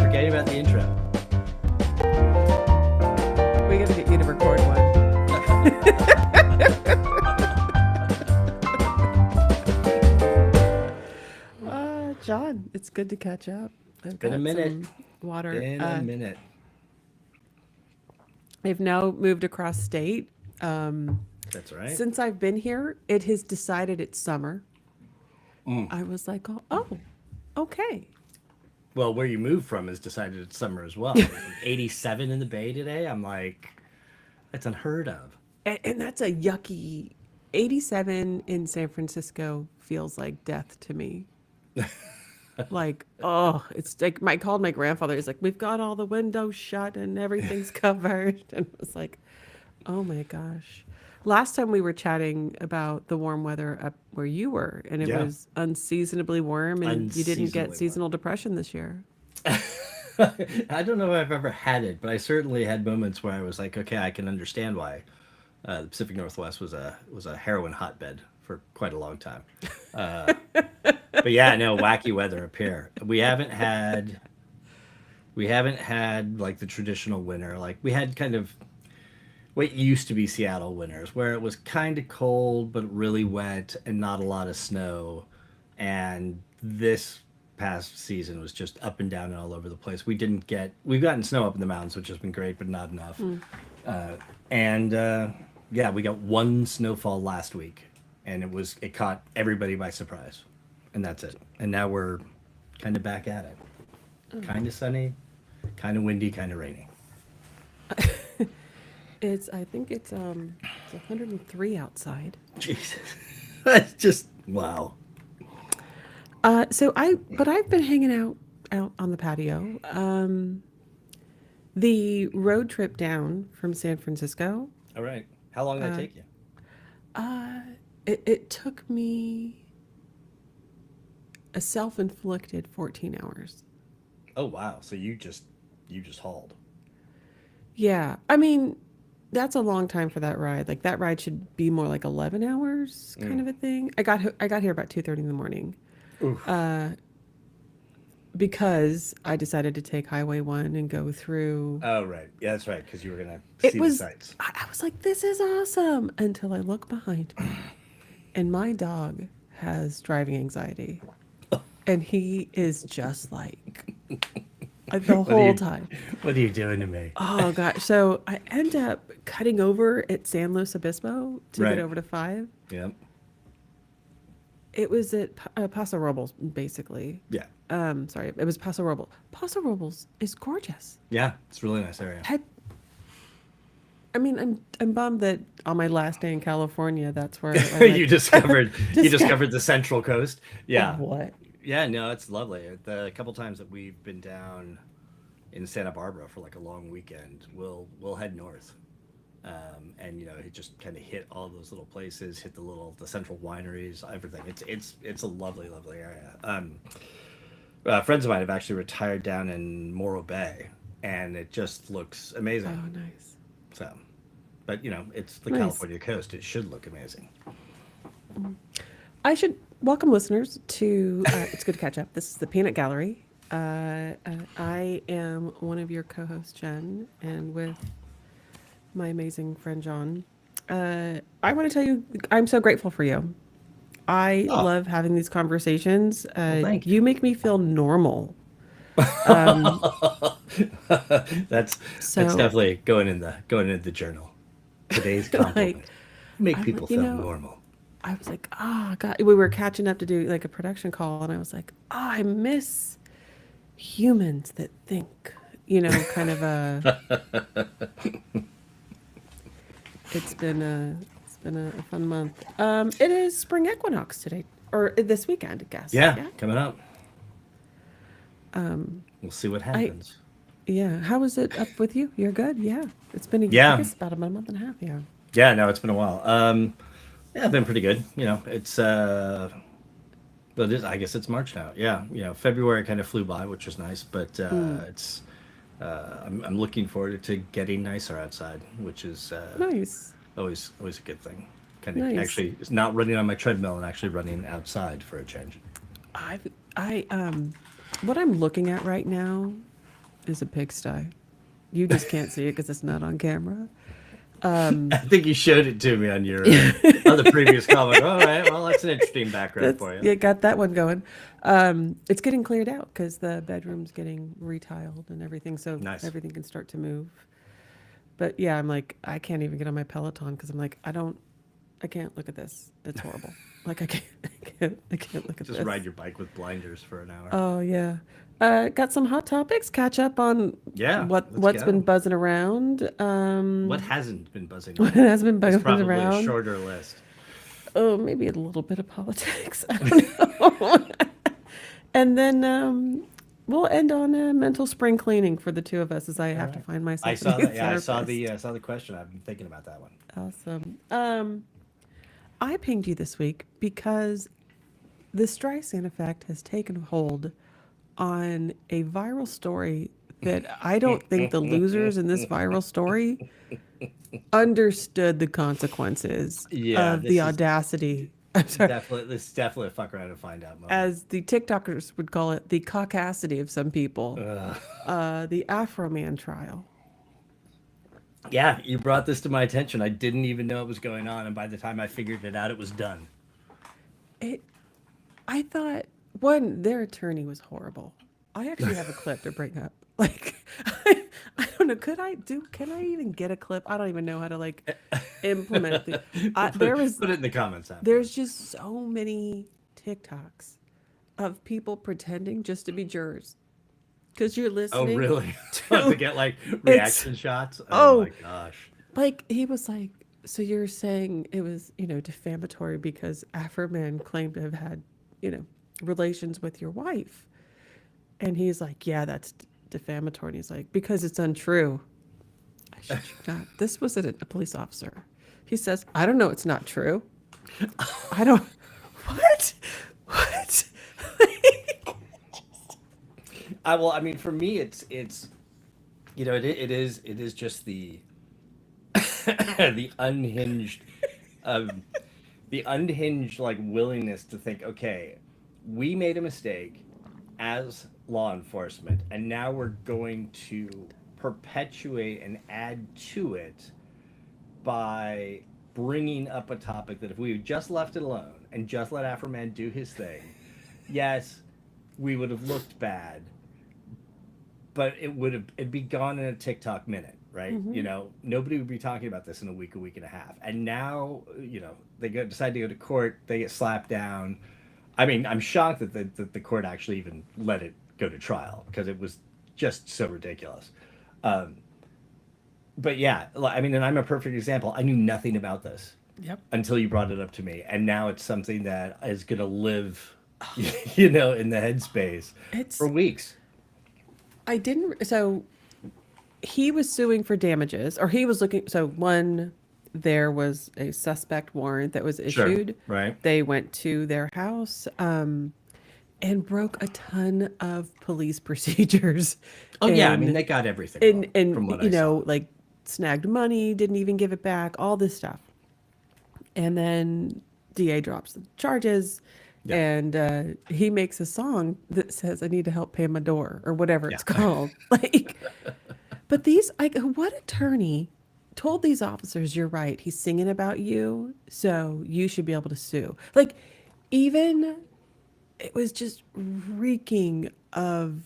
forgetting about the intro. We gotta get you to record one. John, it's good to catch up. I've Been a got minute. some water. Been a minute. I've now moved across state. That's right. Since I've been here, it has decided it's summer. I was like, oh, okay. Well, where you moved from has decided it's summer as well. Like 87 in the Bay today. I'm like, that's unheard of. And that's a yucky 87 in San Francisco feels like death to me. Like, oh, it's like I called my grandfather. He's like, we've got all the windows shut and everything's covered. And it was like, oh my gosh. Last time we were chatting about the warm weather up where you were, and it Yeah. was unseasonably warm, and you didn't get Unseasonably seasonal depression this year. I don't know if I've ever had it, but I certainly had moments where I was like, okay, I can understand why the Pacific Northwest was a heroin hotbed for quite a long time. But yeah, no, wacky weather up here. We haven't had like the traditional winter. Like we had kind of what used to be Seattle winters, where it was kind of cold but really wet and not a lot of snow. And this past season was just up and down and all over the place. We've gotten snow up in the mountains, which has been great, but not enough. And yeah, we got one snowfall last week, and it caught everybody by surprise, and that's it. And now we're kind of back at it. Kind of sunny, kind of windy, kind of rainy. I think it's 103 outside. Jesus, that's just wow. But I've been hanging out on the patio. The road trip down from San Francisco, All right, how long did that take you? it took me a self-inflicted 14 hours. Oh wow, so you just hauled. Yeah, I mean, that's a long time for that ride. Like that ride should be more like 11 hours kind of a thing. I got here about 2:30 in the morning. Oof. Because I decided to take Highway 1 and go through. Oh right, yeah, that's right, because you were gonna It see the was, sights. I was like, this is awesome until I look behind me and my dog has driving anxiety. And he is just like the whole time. What are you doing to me? Oh gosh. So I end up cutting over at San Luis Obispo to Right. get over to 5. Yep. It was at Paso Robles, basically. Yeah. Sorry, it was Paso Robles. Paso Robles is gorgeous. Yeah, it's a really nice area. I mean, I'm bummed that on my last day in California, that's where I You discovered the Central Coast. Yeah. What? Yeah, no, it's lovely. The couple times that we've been down in Santa Barbara for like a long weekend, we'll head north. And it just kind of hit all those little places, hit the central wineries, everything. It's a lovely, lovely area. Friends of mine have actually retired down in Morro Bay, and it just looks amazing. Oh, nice. So, but it's the Nice. California coast. It should look amazing. I should welcome listeners to It's Good to Catch Up. This is the Peanut Gallery. I am one of your co-hosts, Jen, and with my amazing friend, John. I want to tell you, I'm so grateful for you. I love having these conversations. Thank you make me feel normal. That's So- definitely going in the journal. Today's compliment. Make I'm people like, you feel know, normal. I was like, oh, God. We were catching up to do like a production call, and I was like, oh, I miss humans that think, kind of a. It's been a fun month. It is spring equinox today, or this weekend, I guess. Yeah, coming up. We'll see what happens. Yeah. How was it up with you? You're good? Yeah. It's been, Yeah. I guess about a month and a half. Yeah. Yeah, no, it's been a while. Yeah, I've been pretty good. It's but I guess it's March now. Yeah, February kind of flew by, which was nice, but it's I'm looking forward to getting nicer outside, which is Nice. always a good thing. Kind of Nice. actually it's not running on my treadmill and actually running outside for a change. I what I'm looking at right now is a pigsty. You just can't see it because it's not on camera. I think you showed it to me on your on the previous comment. All right, well, that's an interesting background for you. Yeah, got that one going. It's getting cleared out because the bedroom's getting retiled and everything, so Nice. everything can start to move. But yeah, I'm like, I can't even get on my Peloton because I'm like, I can't look at this. It's horrible. Like I can't look at Just this. ride your bike with blinders for an hour. Oh yeah. Got some hot topics. Catch up on Yeah, let's what's been go. buzzing around. What hasn't been buzzing What around has been is buzzing probably a around. shorter list. Oh, maybe a little bit of politics. I don't know. And then we'll end on a mental spring cleaning for the two of us as I All have to right. find I myself a saw new that. Yeah, therapist. I saw the question. I've been thinking about that one. Awesome. I pinged you this week because the Streisand effect has taken hold on a viral story that I don't think the losers in this viral story understood the consequences Yeah, of the audacity. I'm sorry, this is definitely a fuck around and find out moment. as the TikTokers would call it, the caucasity of some people, Ugh. the Afro Man trial. Yeah, you brought this to my attention. I didn't even know it was going on, and by the time I figured it out, it was done. It, I thought, one, their attorney was horrible. I actually have a clip to bring up. Like, I don't know. Can I even get a clip? I don't even know how to like implement the. Put it in the comments There's afterwards. just so many TikToks of people pretending just to be jurors because you're Oh, listening really? To to get like it's reaction shots? Oh oh my gosh. like he was like, so you're saying it was defamatory because Afro Man claimed to have had you know relations with your wife, and he's like, yeah, that's defamatory. And he's like, because it's untrue. I shit you not. This was a police officer. He says, I don't know. It's not true. I don't. What? What? I mean, for me, it's it is just the the unhinged um the unhinged like willingness to think, okay, we made a mistake as law enforcement, and now we're going to perpetuate and add to it by bringing up a topic that if we had just left it alone and just let Afroman do his thing, yes, we would have looked bad, but it'd be gone in a TikTok minute, right? Mm-hmm. Nobody would be talking about this in a week and a half. And now, decide to go to court, they get slapped down. I mean, I'm shocked that the court actually even let it go to trial because it was just so ridiculous. Um, but yeah, I mean, and I'm a perfect example. I knew nothing about this Yep. until you brought it up to me, and now it's something that is going to live, in the headspace for It's weeks. I didn't so he was suing for damages or he was looking so one there was a suspect warrant that was Sure. issued. Right. They went to their house and broke a ton of police procedures Oh yeah, I mean and they got everything wrong from what I saw. like snagged money, didn't even give it back, all this stuff. And then DA drops the charges Yeah. and he makes a song that says I need to help pay my door or whatever Yeah. it's called. Like but these like what attorney told these officers you're right, he's singing about you, so you should be able to sue. Like even it was just reeking of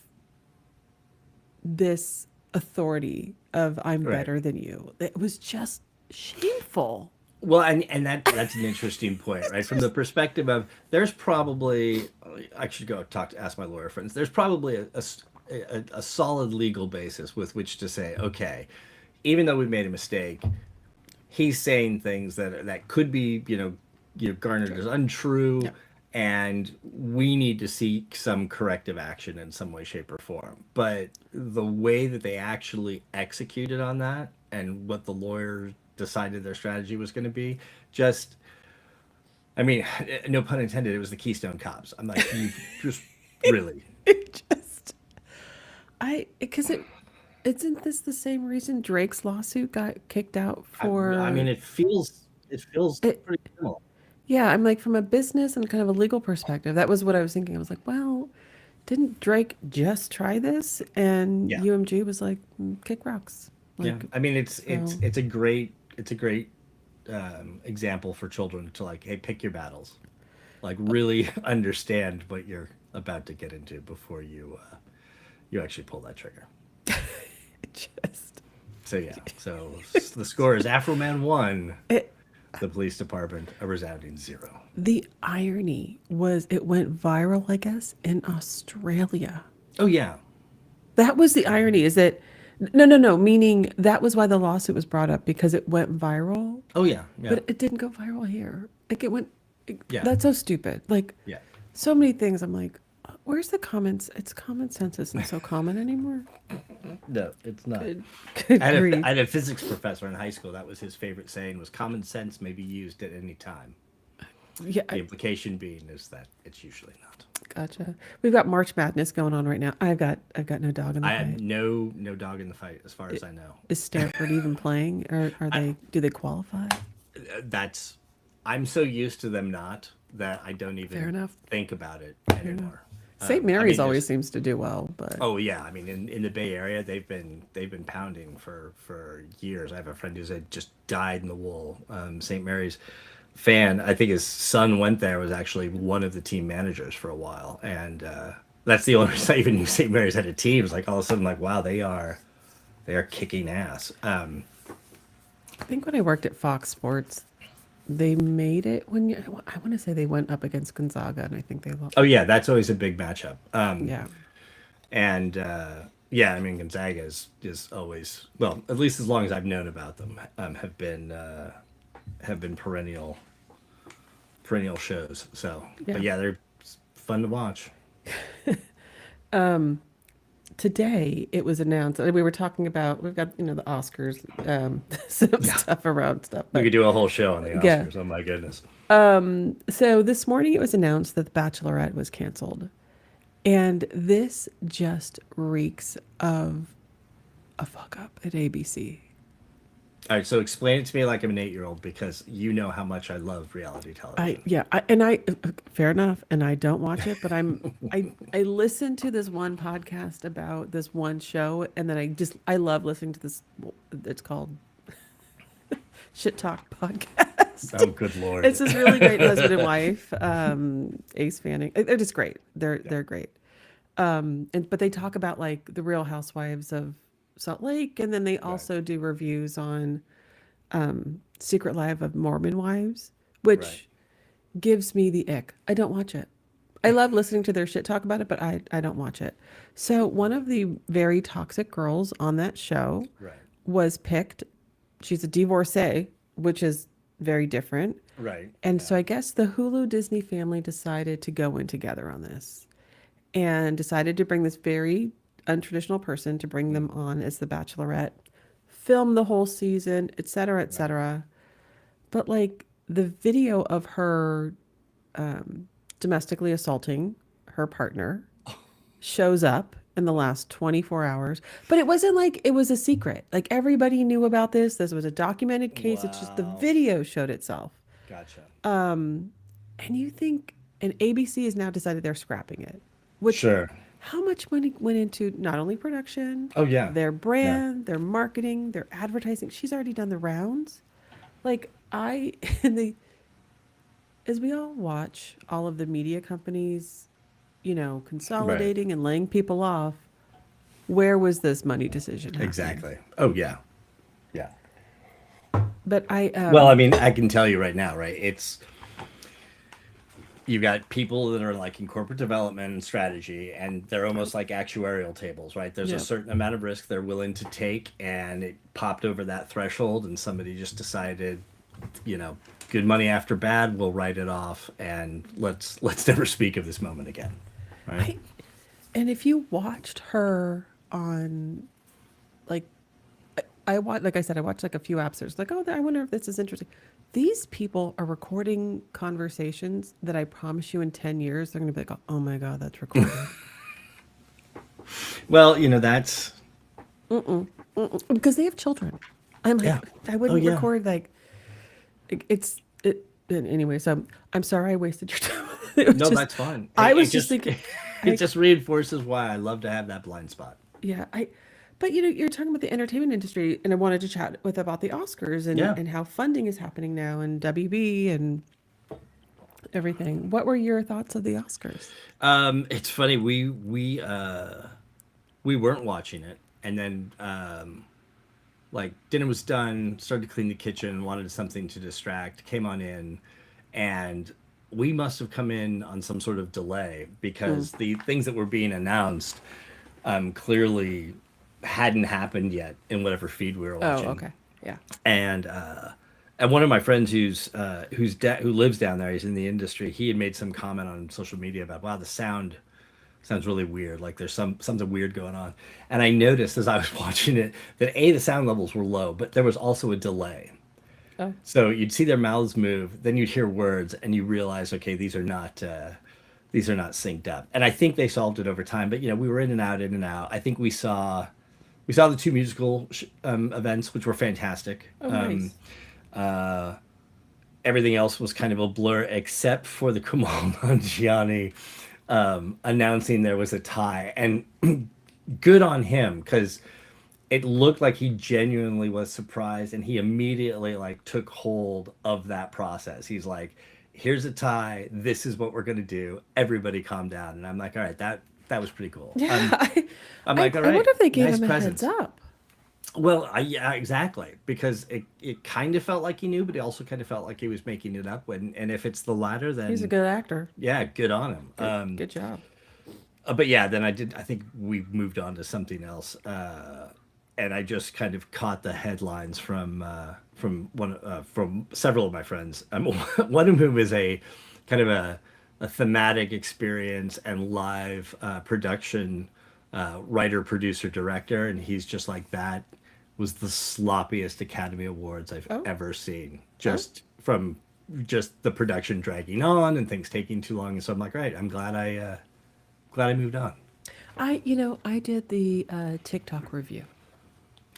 this authority of I'm Right. better than you. It was just shameful. Well, and that's an interesting point, right? From the perspective of there's probably I should go ask my lawyer friends. There's probably a solid legal basis with which to say, okay, even though we made a mistake, he's saying things that could be garnered as untrue, Yeah. and we need to seek some corrective action in some way, shape, or form. But the way that they actually executed on that and what the lawyers decided their strategy was going to be, just, I mean, no pun intended, it was the Keystone Cops. I'm like, you just really. It just I because it isn't this the same reason Drake's lawsuit got kicked out I mean, for it feels it. pretty similar. Yeah, I'm like from a business and kind of a legal perspective. That was what I was thinking. I was like, well, didn't Drake just try this? And Yeah. UMG was like, kick rocks. Yeah. Like, I mean, so it's a great example for children to like, hey, pick your battles, like really understand what you're about to get into before you actually pull that trigger. it just, So yeah, so the score is Afroman 1, it, the police department a resounding 0. the irony was it went viral, I guess, in Australia. Oh yeah. That was the irony is that, no, meaning that was why the lawsuit was brought up because it went viral, Oh yeah. Yeah. but it didn't go viral here. Like Yeah. that's so stupid. Like Yeah. so many things. I'm like, where's the comments? It's common sense isn't so common anymore. No, it's not. Good I grief. had a physics professor in high school. That was his favorite saying was common sense may be used at any time. Yeah, The implication being is that it's usually not. gotcha. We've got March Madness going on right now. I've got no dog in the I have fight. no dog in the fight as far as I know. Is Stanford even playing, or are I, they? Do they qualify? that's I'm so used to them not that I don't Fair even enough. think about it Fair enough. anymore. St. I Mary's mean, always there's seems to do well, but oh yeah, I mean in the Bay Area they've been pounding for years. I have a friend who's had just died in the wool. St. Mary's fan. I think his son went there. Was actually one of the team managers for a while, and that's the only reason I even knew St. Mary's had a team. It's like all of a sudden like wow they are kicking ass. I think when I worked at Fox Sports, they made it I want to say they went up against Gonzaga, and I think they lost. Oh yeah, that's always a big matchup. Yeah, And yeah, I mean Gonzaga is always well, at least as long as I've known about them, have been perennial shows. So, yeah. but yeah, they're fun to watch. Today it was announced. We were talking about we've got the Oscars, some Yeah, stuff around stuff, we but could do a whole show on the yeah. Oscars. Oh my goodness. So this morning it was announced that The Bachelorette was canceled, and this just reeks of a fuck up at ABC. All right, so explain it to me like I'm an 8-year-old because you know how much I love reality television. I fair enough, and I don't watch it, but I listened to this one podcast about this one show, and then I love listening to this. It's called Shit Talk Podcast. Oh, good lord. It's this really great husband and wife, Ace Fanning. They're just great. They're great. But they talk about like the Real Housewives of Salt Lake, and then they Right, also do reviews on Secret Life of Mormon Wives, right, which gives me the ick. I don't watch it. I love listening to their shit talk about it, but I don't watch it. So one of the very toxic girls on that show right, was picked. She's a divorcee, which is very different. right. And Yeah, so I guess the Hulu Disney family decided to go in together on this and decided to bring this very untraditional person to bring them on as the Bachelorette, film the whole season, et cetera, et right. cetera. But like the video of her domestically assaulting her partner shows up in the last 24 hours. But it wasn't like it was a secret. Like everybody knew about this. This was a documented case. It's just the Wow. video showed itself. Gotcha. And you think, and ABC has now decided they're scrapping it, which Sure. how much money went into not only production, Oh yeah. their Yeah. brand, their marketing, their advertising. She's already done the rounds. Like and they, as we all watch all of the media companies, Right. consolidating and laying people off, where was this money decision happening? Exactly. Oh yeah. Yeah. But Well, I mean, I can tell you right now, right? It's you've got people that are like in corporate development and strategy, and they're almost like actuarial tables, right? There's a yeah, certain amount of risk they're willing to take, and it popped over that threshold, and somebody just decided, you know, good money after bad, we'll write it off, and let's never speak of this moment again, right? I and if you watched her on like I watch, like I said, I watched like a few episodes. Like, oh, I wonder if this is interesting. These people are recording conversations that I promise you in 10 years, they're going to be like, oh my God, that's recorded. Well, you know, that's Because they have children. I'm like, yeah. I Oh wouldn't yeah. record like, and anyway, so I'm sorry I wasted your time. It was No, just, that's fine. I It was just just thinking, It I just reinforces why I love to have that blind spot. yeah, but you're talking about the entertainment industry, and I wanted to chat with about the Oscars Yeah. and how funding is happening now and WB and everything. What were your thoughts of the Oscars? It's funny. We weren't watching it, and then like dinner was done, started to clean the kitchen, wanted something to distract, came on in, and we must have come in on some sort of delay Mm. because the things that were being announced clearly hadn't happened yet in whatever feed we were Oh, watching. okay. Yeah. And one of my friends who lives down there, he's in the industry. He had made some comment on social media about, wow, the sound sounds really weird. Like there's something weird going on. And I noticed as I was watching it that the sound levels were low, but there was also a delay. Oh, So you'd see their mouths move, then you'd hear words, and you realize, okay, these are not synced up. And I think they solved it over time. But we were in and out, in and out. I think we saw the two musical events, which were fantastic. oh, nice. Everything else was kind of a blur, except for the Kumail Nanjiani announcing there was a tie, and good on him because it looked like he genuinely was surprised, and he immediately like took hold of that process. He's like, "Here's a tie. This is what we're gonna do. Everybody, calm down." And I'm like, "All right, that was pretty cool." Yeah, I'm like, "All I right, wonder if they gave nice him a heads presence." up. Well, yeah, exactly, because it kind of felt like he knew, but it also kind of felt like he was making it up. And if it's the latter, He's a then good actor. yeah, good on him. Good job. But yeah, then I think we moved on to something else, and I just kind of caught the headlines from several of my friends. One of whom is a kind of a thematic experience and live production writer, producer, director, and he's just like, that was the sloppiest Academy Awards I've Oh, ever seen. oh. Just the production dragging on and things taking too long. And so I'm like, right, I'm glad I moved on. I did the TikTok review.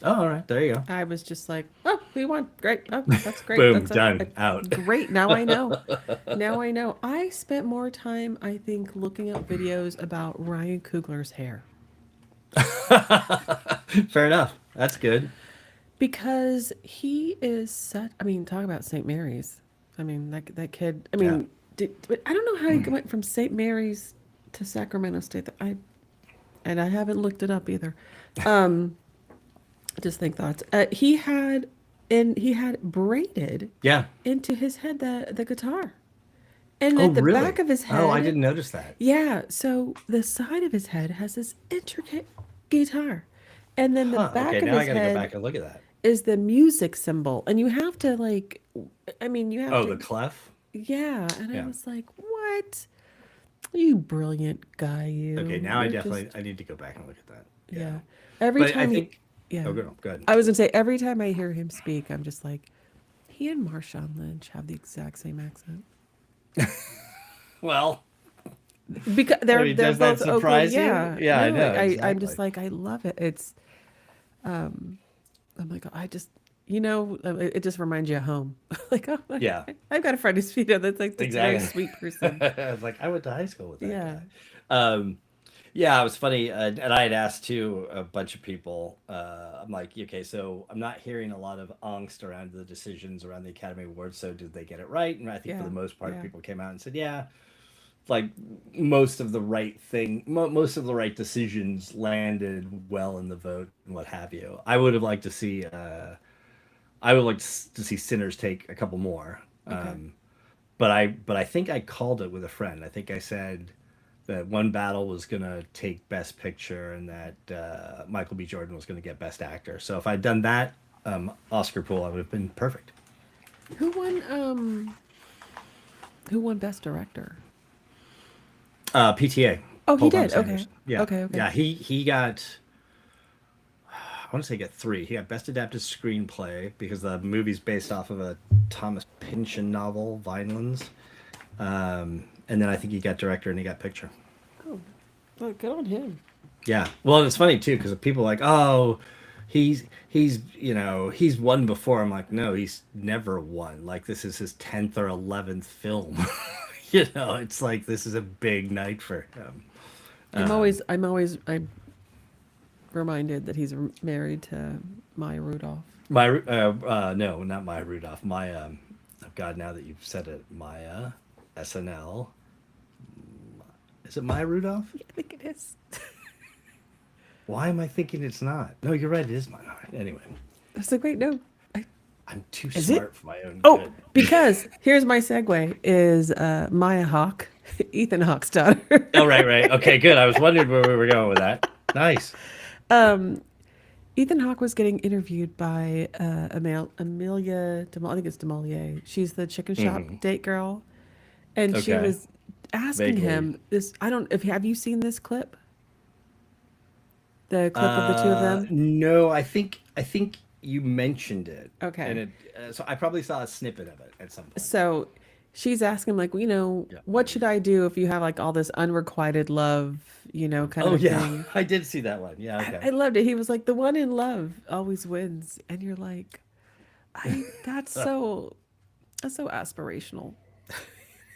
Oh, all right, there you go. I was just like, oh, we won. Great. Oh, that's great. Boom, That's done, out. great. Now I know. Now I know. I spent more time, I think, looking up videos about Ryan Coogler's hair Fair enough. That's good. because he is such. I mean, talk about St. Mary's. I mean, that kid. I Yeah. mean, but I don't know how he went from St. Mary's to Sacramento State. I haven't looked it up either. Um, just think thoughts. He had braided Yeah. into his head the guitar. And Oh, at the really? back of his Oh, I head, didn't notice that. yeah, so the side of his head has this intricate guitar. And then the Huh. back Okay, of now I his got to go head back and look at that. is the music symbol. And you have to you have Oh, the to, clef. yeah. And I Yeah. was like, what? You brilliant guy, Okay, you. now You're just, I need to go back and look at that. Yeah. yeah. Every But I time he, think. yeah. Oh, go ahead. I was gonna say, every time I hear him speak, I'm just like, he and Marshawn Lynch have the exact same accent. Well, Because I they're mean, they're does that both Oakland. surprise you? Yeah, Yeah, I no, know I'm just exactly. like, I love it. Um, I'm like, I just, it just reminds you of home. Like, oh, Yeah, I've got a friend who's that's like this very exactly. sweet person. I was like, I went to high school with that Yeah, guy. Um, Yeah, it was funny, and I had asked too a bunch of people. I'm like, okay, so I'm not hearing a lot of angst around the decisions around the Academy Awards. So did they get it right? And I think for yeah, the most part, yeah. people came out and said, yeah, like most of the right decisions landed well in the vote and what have you. I would have liked to see, I would like to see Sinners take a couple more. Okay. But I think I called it with a friend. I think I said that One Battle was gonna take Best Picture and that Michael B. Jordan was gonna get Best Actor. So if I'd done that Oscar pool, I would have been perfect. Who won? Who won Best Director? PTA, Oh, he Paul Thomas did. Okay. Anderson. Yeah, Okay. Okay. yeah. He got. I want to say he got three. He got Best Adapted Screenplay because the movie's based off of a Thomas Pynchon novel, Vinelands. And then I think he got director and he got picture. Oh, well, good on him. Yeah. Well, and it's funny too because people are like, oh, he's won before. I'm like, no, he's never won. Like this is his 10th or 11th film. It's like this is a big night for him. I'm reminded that he's married to Maya Rudolph. No, not Maya Rudolph. Maya, oh God, now that you've said it, Maya, SNL. Is it Maya Rudolph? Yeah, I think it is. Why am I thinking it's not? No, you're right. It is Maya. Anyway, I was like, wait, no. I'm too Is it? smart for my own Oh, good. because here's my segue is Maya Hawke, Ethan Hawke's daughter. Oh, right, right. Okay, good. I was wondering where we were going with that. Nice. Ethan Hawke was getting interviewed by Amelia, I think it's Demolier. She's the chicken shop date girl. And she Okay. was asking Vaguely. him this. I don't, if have you seen this clip? The clip of the two of them? No, I think you mentioned it, and Okay. so I probably saw a snippet of it at some point. So she's asking, like, Yeah. what should I do if you have like all this unrequited love, kind of Oh a yeah, thing? I did see that one. Yeah. Okay. I loved it. He was like, the one in love always wins. And you're like, that's so aspirational.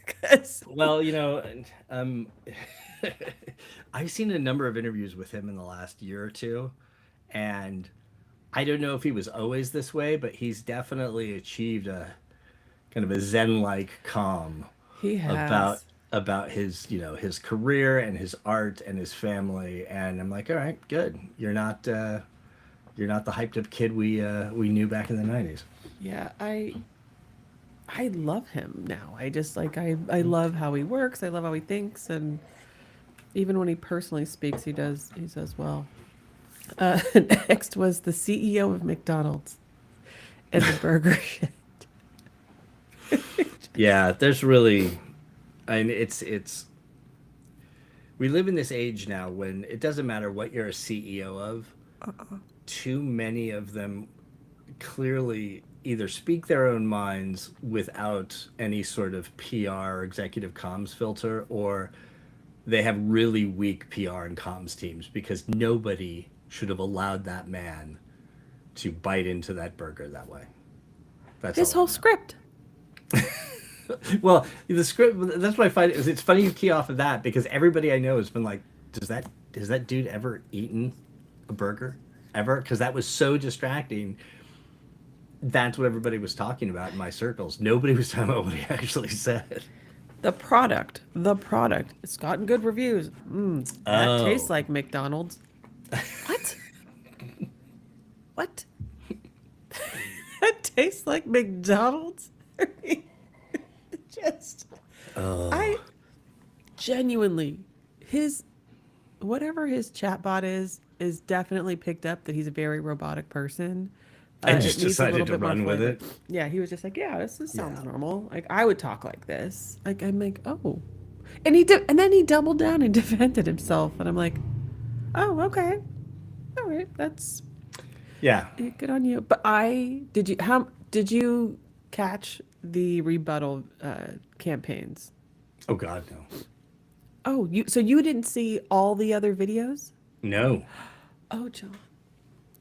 'Cause- Well, I've seen a number of interviews with him in the last year or two, and I don't know if he was always this way, but he's definitely achieved a kind of a zen-like calm he about has. his career and his art and his family. And I'm like, all right, good. You're not the hyped up kid we knew back in the '90s. Yeah, I love him now. I just like I love how he works. I love how he thinks, and even when he personally speaks, he does well. Next was the CEO of McDonald's and the burger shit. Yeah, there's really, I mean, it's we live in this age now when it doesn't matter what you're a CEO of. Too many of them clearly either speak their own minds without any sort of PR or executive comms filter, or they have really weak PR and comms teams because nobody should have allowed that man to bite into that burger that way. That's His all I whole know. script. Well, the script. That's what I find. It's funny you key off of that because everybody I know has been like, "Does that has that dude ever eaten a burger ever?" Because that was so distracting. That's what everybody was talking about in my circles. Nobody was talking about what he actually said. The product. It's gotten good reviews. That tastes Oh, like McDonald's. What? What? That tastes like McDonald's? Just, oh, I genuinely, his, whatever his chatbot is definitely picked up that he's a very robotic person. and It just needs a decided little to bit more run with flavor. it. Yeah, he was just like, yeah, this sounds Yeah. normal. Like I would talk like this. Like I'm like, oh, and he did, and then he doubled down and defended himself, and I'm like, oh, okay, all right, that's Yeah. good on you. But how did you catch the rebuttal campaigns? Oh God, no. Oh, you didn't see all the other videos? No. Oh, John,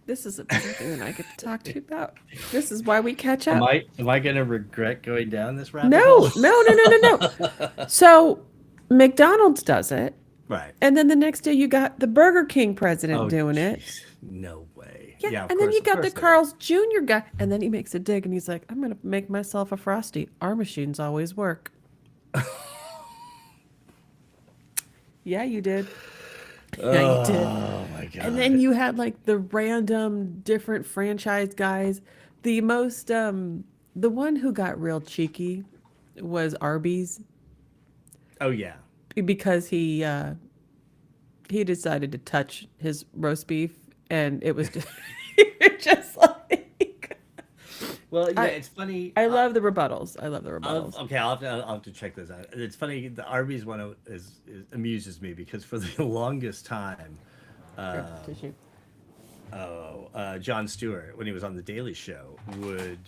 this is something that I get to talk to you about. This is why we catch Am up. I gonna regret going down this rabbit hole? No, no, no, no, no, no. So McDonald's does it, Right. and then the next day you got the Burger King president Oh doing it. jeez. No way. Yeah, Yeah, and then you of got the course they are. Carl's Jr. guy, and then he makes a dig, and he's like, "I'm gonna make myself a frosty. Our machines always work." Yeah, you did. Yeah, you did. Oh my And then God. you had like the random different franchise guys. The one who got real cheeky was Arby's Oh yeah. because he decided to touch his roast beef, and it was just, just like Well, yeah, I it's funny. I love the rebuttals. I love the I'll, rebuttals. okay, I'll have to check this out. It's funny. The Arby's one amuses me because for the longest time, Here, tissue. Jon Stewart, when he was on the Daily Show, would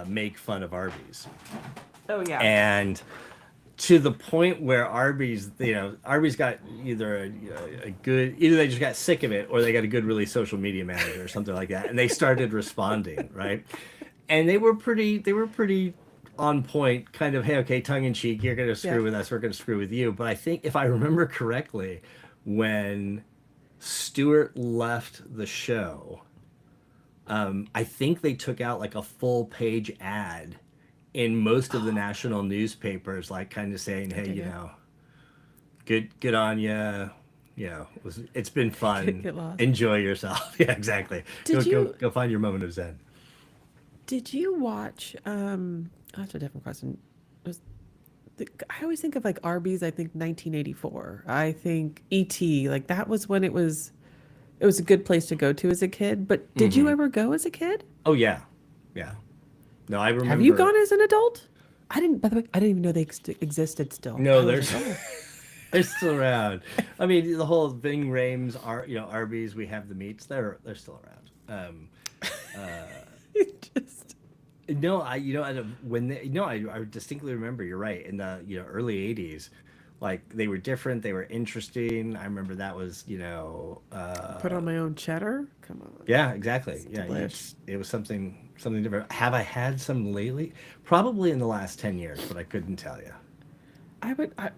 make fun of Arby's, Oh yeah. and to the point where Arby's got either they just got sick of it or they got a good, really social media manager or something like that, and they started responding, right? And they were pretty on point, kind of, hey, okay, tongue in cheek, you're gonna Yeah. screw with us, we're gonna screw with you. But I think if I remember correctly, when Stewart left the show, I think they took out like a full page ad in most of the national newspapers, like kind of saying, I "Hey, dig it. good on you. It's been fun. Get lost. Enjoy yourself." Yeah, exactly. Did you Go find your moment of zen. did you watch that's a different question. Was I always think of like Arby's, I think 1984. I think ET, like that was when it was a good place to go to as a kid, but did you Hmm. ever go as a kid? Oh yeah, yeah. No, I Have you remember. gone as an adult? I didn't, by the way, I didn't even know they existed still. No, I was like, there's oh, they're still around. I mean, the whole Ving Rhames are Arby's. We have the meats. They're still around. it just, No, when I distinctly remember. You're right. In the early '80s, like they were different. They were interesting. I remember that was put on my own cheddar? Come on. yeah, exactly. It's Yeah, delish. it was something different. Have I had some lately? Probably in the last 10 years, but I couldn't tell you. I would, I,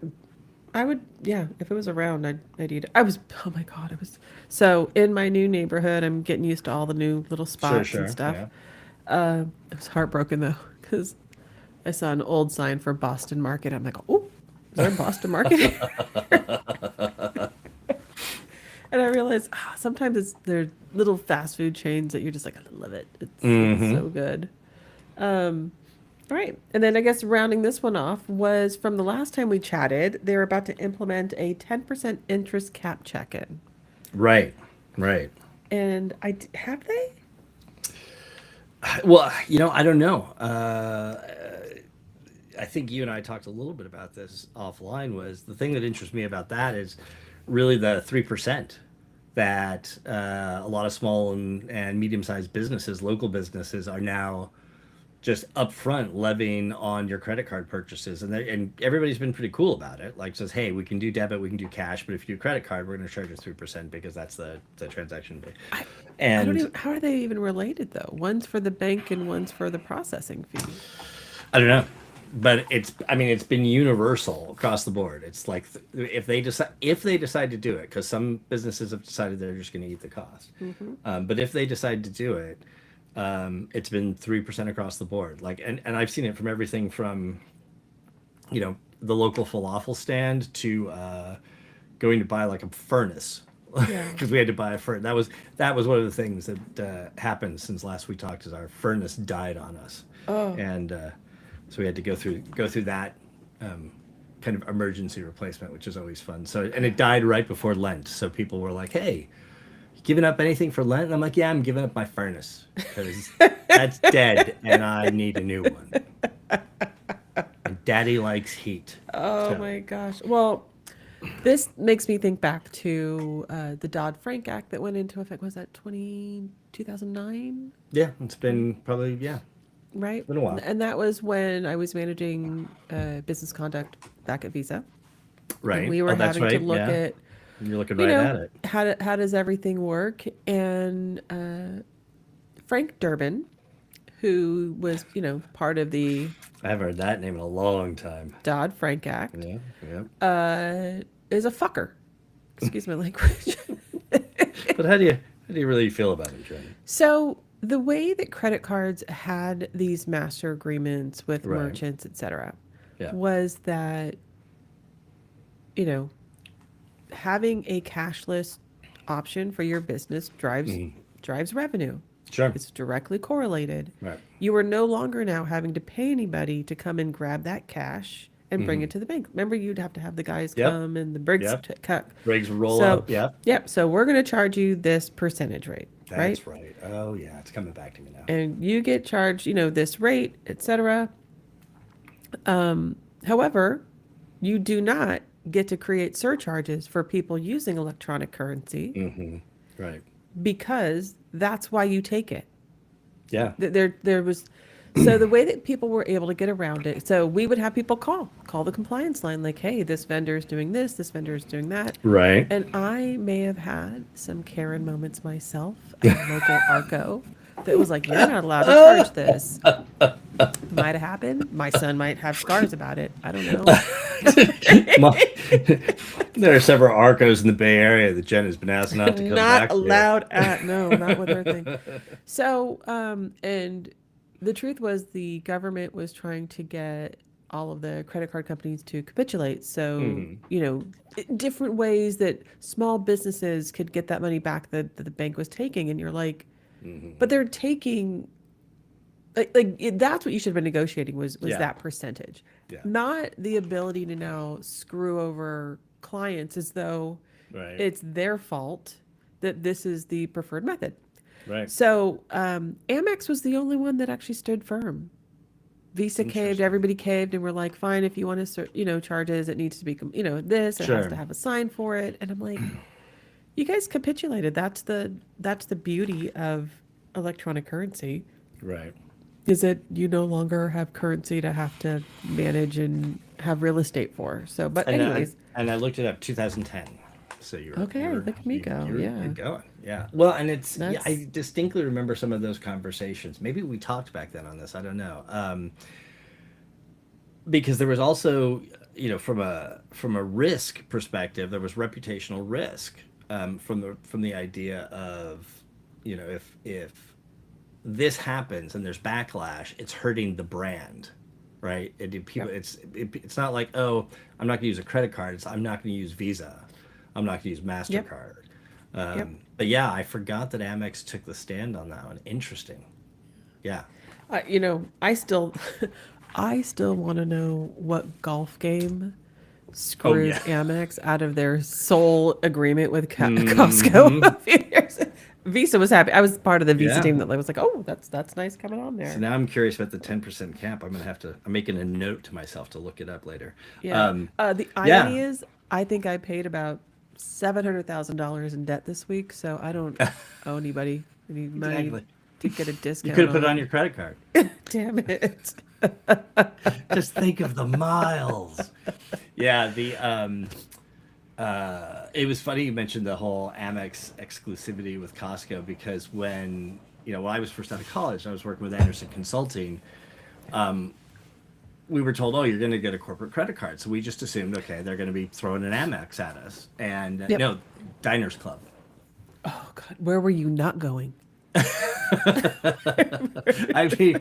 I would, yeah, if it was around, I'd eat it. Oh my God, it was, so in my new neighborhood, I'm getting used to all the new little Sure, spots and sure. stuff. Yeah. I was heartbroken though, because I saw an old sign for Boston Market. I'm like, oh, is there a Boston Market? And I realized sometimes they're little fast food chains that you're just like, I love it. It's Mm-hmm. so good. Um, all right. And then I guess rounding this one off was from the last time we chatted, they're about to implement a 10% interest cap check-in. Right. Right. And have they? Well, I don't know. I think you and I talked a little bit about this offline. Was the thing that interests me about that is really the 3% that a lot of small and medium-sized businesses, local businesses, are now just upfront levying on your credit card purchases, and everybody's been pretty cool about it. Like says, hey, we can do debit, we can do cash, but if you do credit card, we're going to charge you 3% because that's the transaction fee. I, I don't And even, how are they even related though? One's for the bank and one's for the processing fee. I don't know, but I mean, it's been universal across the board. It's like if they decide to do it, because some businesses have decided they're just going to eat the cost. Hmm. But if they decide to do it, it's been 3% across the board. Like, and I've seen it from everything from the local falafel stand to going to buy like a furnace Yeah. because we had to buy a furnace. That was one of the things that happened since last we talked. Is our furnace died on us, Oh, and so we had to go through that kind of emergency replacement, which is always fun. So and it died right before Lent, so people were like, "Hey, you giving up anything for Lent?" And I'm like, "Yeah, I'm giving up my furnace because that's dead, and I need a new one." And Daddy likes heat, oh so my gosh. Well, this makes me think back to the Dodd-Frank Act that went into effect. Was that 2009? yeah, it's been probably Right? it's been a while, And that was when I was managing business conduct back at Visa. And right? we were Oh, that's having to right. look Yeah, at, you're looking right at it. how does everything work? And Frank Durbin, who was, part of the I haven't heard that name in a long time. Dodd-Frank Act, Yeah, yeah. is a fucker. Excuse my language. But how do you really feel about him, Jenny? So the way that credit cards had these master agreements with Right. merchants, etc., Yeah. was that, you know, having a cashless option for your business drives revenue. Sure. It's directly correlated. Right. You are no longer now having to pay anybody to come and grab that cash and bring it to the bank. Remember, you'd have to have the guys Yep. come and the Briggs Yep. cut. Rigs roll So, up. Yep. yep. So we're going to charge you this percentage rate, right? That's right. Oh yeah, it's coming back to me now. And you get charged, this rate, etc. However, you do not get to create surcharges for people using electronic currency Right. because that's why you take it. Yeah. There was, so the way that people were able to get around it, so we would have people call the compliance line, like, hey, this vendor is doing this vendor is doing that. Right. And I may have had some Karen moments myself at a local ARCO that was like, you're not allowed to charge this. Might have happened. My son might have scars about it. I don't know. My- there are several Arcos in the Bay Area that Jen has been asked not to come Not back to. allowed at, no, not with her thing. So, and the truth was the government was trying to get all of the credit card companies to capitulate. So, Hmm. different ways that small businesses could get that money back that the bank was taking. And you're like, Hmm. but they're taking that's what you should have been negotiating was Yeah, that percentage, yeah, not the ability to now screw over clients as though right, it's their fault that this is the preferred method. right. So Amex was the only one that actually stood firm. Visa caved, Interesting. everybody caved, and we're like, fine, if you want to, charges, it needs to be, this, it has to Sure. have a sign for it. And I'm like, you guys capitulated. That's the beauty of electronic currency Right. is that you no longer have currency to have to manage and have real estate for. So, but And I anyways, and I looked it up, 2010. So you're okay, you're look at me you, go. you're Yeah, going. Yeah. Well, and it's yeah, that's I distinctly remember some of those conversations. Maybe we talked back then on this. I don't know. Because there was also, from a risk perspective, there was reputational risk, from the idea of, if this happens and there's backlash, it's hurting the brand, right? People, yep, it's not like, oh, I'm not going to use a credit card. I'm not going to use Visa. I'm not going to use yep, Mastercard. yep. But yeah, I forgot that Amex took the stand on that one. Interesting. Yeah. I still, I still want to know what golf game Oh screwed yeah. Amex out of their sole agreement with Costco. Hmm. A few years. Visa was happy. I was part of the Visa Yeah. team that was like, oh, that's nice coming on So there. now I'm curious about the 10% cap. I'm making a note to myself to look it up later. Yeah. Um, The yeah, irony is, I think I paid about $700,000 in debt this week, so I don't owe anybody any money exactly. to get a You could discount have put it on on. your credit card. Damn it. Just think of the miles. Yeah, it was funny you mentioned the whole Amex exclusivity with Costco because when I was first out of college, I was working with Anderson Consulting. We were told, oh, you're going to get a corporate credit card. So we just assumed, okay, they're going to be throwing an Amex at us. And Yep. no, Diners Club. Oh God, where were you not going? I mean,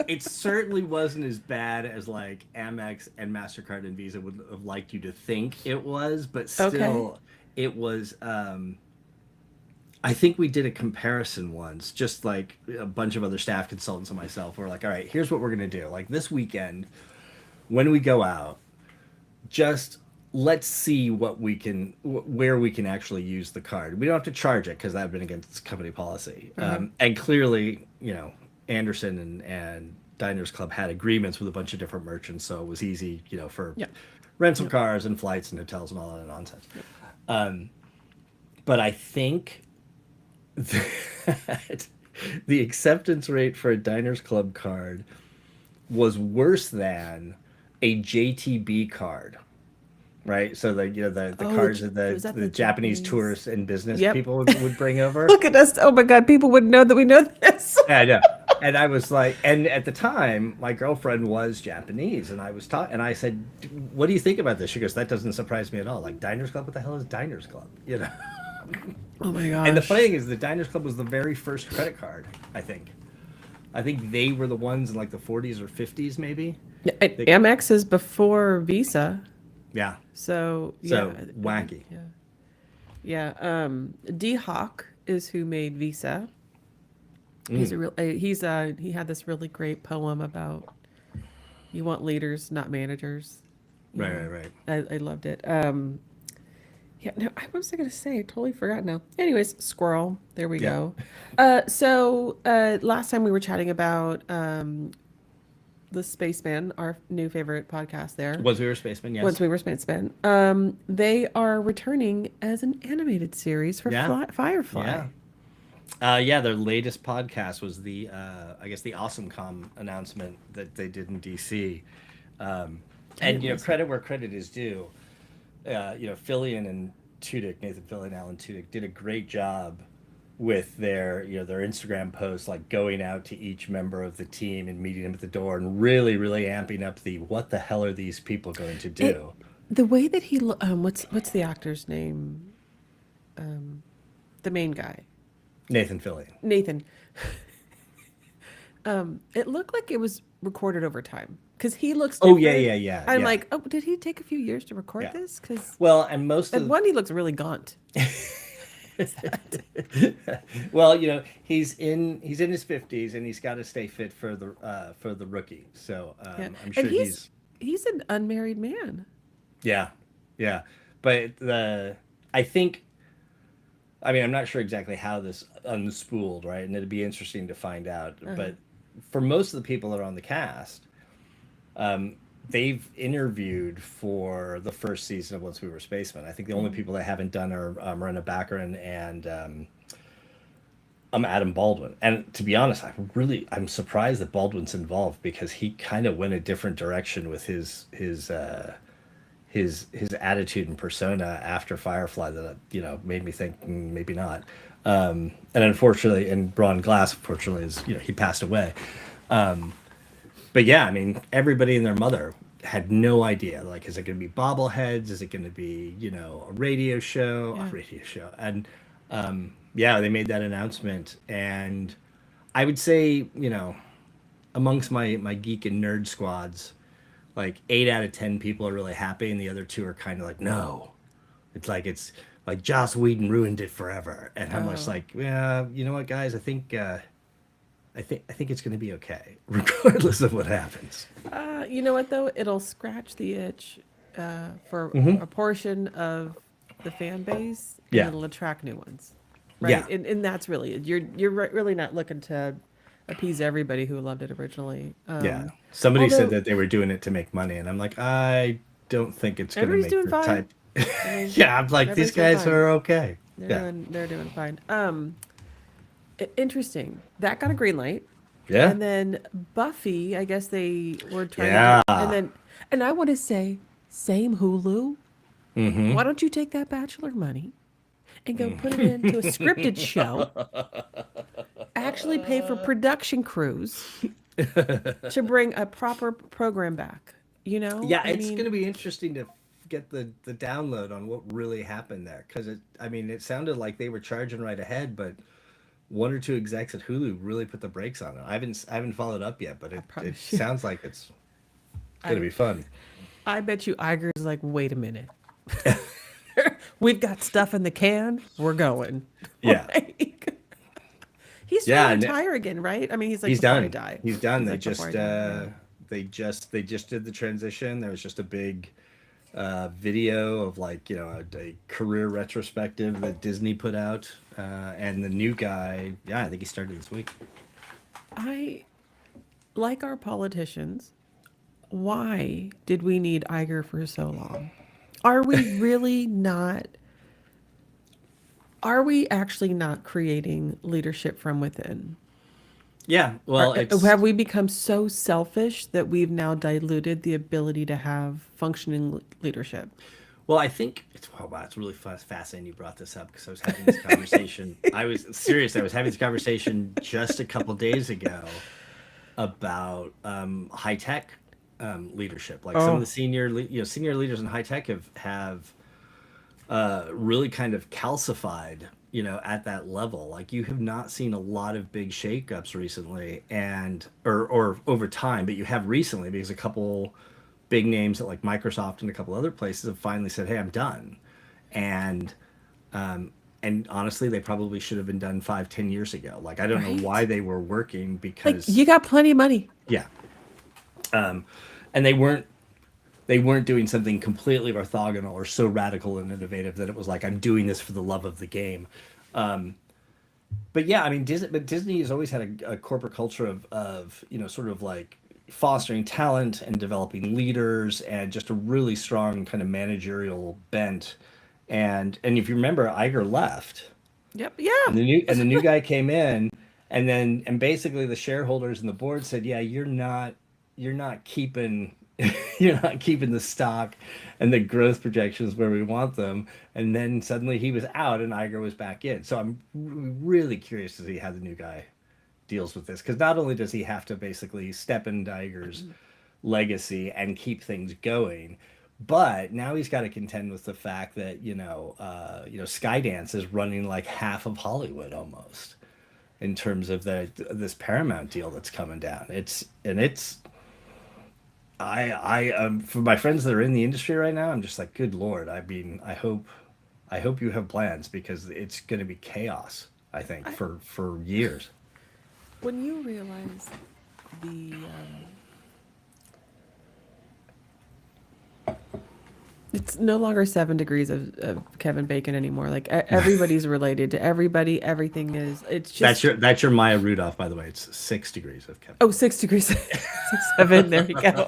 it certainly wasn't as bad as like Amex and MasterCard and Visa would have liked you to think it was, but Okay. still, it was. I think we did a comparison once, just like a bunch of other staff consultants and myself. We're like, all right, here's what we're going to do. Like this weekend, when we go out, just let's see where we can actually use the card. We don't have to charge it because that would have been against company policy. Uh-huh. And clearly, Anderson and Diners Club had agreements with a bunch of different merchants, so it was easy, for Yep. rental Yep. cars and flights and hotels and all that nonsense. But I think that the acceptance rate for a Diners Club card was worse than a JTB card, right? So the Oh, cards that was that the the Japanese Japanese? tourists and business Yep. people would bring over. Look at us. Oh my God, people would know that we know this. Yeah, I know. And I was like, and at the time, my girlfriend was Japanese, and I was taught, and I said, "What do you think about this?" She goes, "That doesn't surprise me at all. Like Diners Club, what the hell is Diners Club?" Oh my And the funny gosh. thing is, the Diners Club was the very first credit card. I think. I think they were the ones in like the 40s or 50s, maybe. Yeah, They, Amex is before Visa, yeah. so yeah, So wacky. yeah, yeah. D Hawk is who made Visa. He's a Mm, real. He had this really great poem about you want leaders, not managers. You right, know, right, right. I loved it. Yeah, no, what was I gonna say? I totally forgot now. Anyways, squirrel. There we Yeah. go. Last time we were chatting about the Spaceman, our new favorite podcast there. Was We Were Spacemen? Once Yes. we were Spaceman, they are returning as an animated series for Yeah. Firefly. Yeah. Yeah, their latest podcast was I guess the AwesomeCom announcement that they did in DC. And It was credit where credit is due. Fillion and Tudyk, Nathan Fillion, Alan Tudyk, did a great job with their their Instagram posts, like going out to each member of the team and meeting them at the door and really amping up the what the hell are these people going to It do. the way that what's the actor's name? The main guy, Nathan Fillion. Nathan. It looked like it was recorded over time because he looks Oh different. I'm yeah. like, oh, did he take a few years to record Yeah. this? Because Well, and most at of one he looks really gaunt. well, he's in his 50s and he's got to stay fit for the rookie. So Yeah, I'm and sure he's he's an unmarried man. yeah, yeah. But I think I mean I'm not sure exactly how this unspooled, right? And it'd be interesting to find out. Uh-huh. But for most of the people that are on the cast, they've interviewed for the first season of Once We Were Spacemen. I think the only Mhm. people that haven't done are Miranda Baccarin and Adam Baldwin. And to be honest, I'm surprised that Baldwin's involved because he kind of went a different direction with his attitude and persona after Firefly that made me think maybe not. And unfortunately, and Ron Glass, unfortunately, is he passed away. But yeah, I mean, everybody and their mother had no idea. Like, is it going to be bobbleheads? Is it going to be a radio show? A Yeah. radio show, and yeah, they made that announcement, and I would say amongst my geek and nerd squads, like 8 out of 10 people are really happy, and the other two are kind of like, no, it's like Joss Whedon ruined it forever, and I'm just Oh. like, yeah, you know what, guys, I think it's going to be okay, regardless of what happens. You know what though? It'll scratch the itch for Hmm. a portion of the fan base, and Yeah, it'll attract new ones, right? yeah, And that's really it. Really not looking to appease everybody who loved it originally. yeah. Somebody said Although that they were doing it to make money, and I'm like, I don't think it's going to everybody's make doing your fine. type. I mean, Yeah, I'm like, these everybody's doing guys fine. are okay. Yeah, They're doing fine. Interesting. That got a green light. yeah, And then Buffy, I guess they were trying to yeah. get, and I want to say, same Hulu. Mm-hmm. Why don't you take that Bachelor money and go put it into a scripted show? Actually pay for production crews to bring a proper program back. Yeah, I it's mean, going to be interesting to get the download on what really happened there, because I mean, it sounded like they were charging right ahead, but one or two execs at Hulu really put the brakes on it. I haven't followed up yet, but I it promise you, sounds like it's going to I be fun. I bet you Iger's like, wait a minute, we've got stuff in the can, we're going. Yeah, Like, he's trying yeah, to and retire again, right? I mean, he's like, he's before I done. die. He's done. He's They like, before I just die. Yeah. they just did the transition. There was just a big video of like a career retrospective that Disney put out, and the new guy. Yeah, I think he started this week. I like our politicians. Why did we need Iger for so long? Are we really not? Are we actually not creating leadership from within? Yeah, well, Have we become so selfish that we've now diluted the ability to have functioning leadership? I think it's oh, wow, it's really fascinating you brought this up because I was having this conversation. I was serious. I was having this conversation just a couple days ago about high tech leadership. Like some of Oh, the senior leaders in high tech have really kind of calcified, at that level. Like you have not seen a lot of big shakeups recently, and or over time, but you have recently because a couple big names at like Microsoft and a couple other places have finally said, "Hey, I'm done," and and honestly, they probably should have been done 5, 10 years ago. Like I don't know why right. they were working Like because you got plenty of money. yeah, and they weren't doing something completely orthogonal or so radical and innovative that it was like I'm doing this for the love of the game. But yeah, I mean, Disney has always had a corporate culture of sort of like fostering talent and developing leaders and just a really strong kind of managerial bent. And if you remember, Iger left, Yep. and Yeah. the new guy came in, and basically the shareholders and the board said, yeah, you're not keeping you're not keeping the stock and the growth projections where we want them. And then suddenly he was out and Iger was back in. So I'm really curious to see how the new guy deals with this, because not only does he have to basically step in Iger's legacy and keep things going, but now he's got to contend with the fact that Skydance is running like half of Hollywood almost in terms of this Paramount deal that's coming down. It's for my friends that are in the industry right now, I'm just like, good Lord. I mean, I hope you have plans, because it's going to be chaos, I think, for years. When you realize the it's no longer 7 degrees of Kevin Bacon anymore. Like everybody's related to everybody. Everything is. It's just That's your Maya Rudolph, by the way. It's 6 degrees of Kevin. oh 6 degrees, 7. There we go.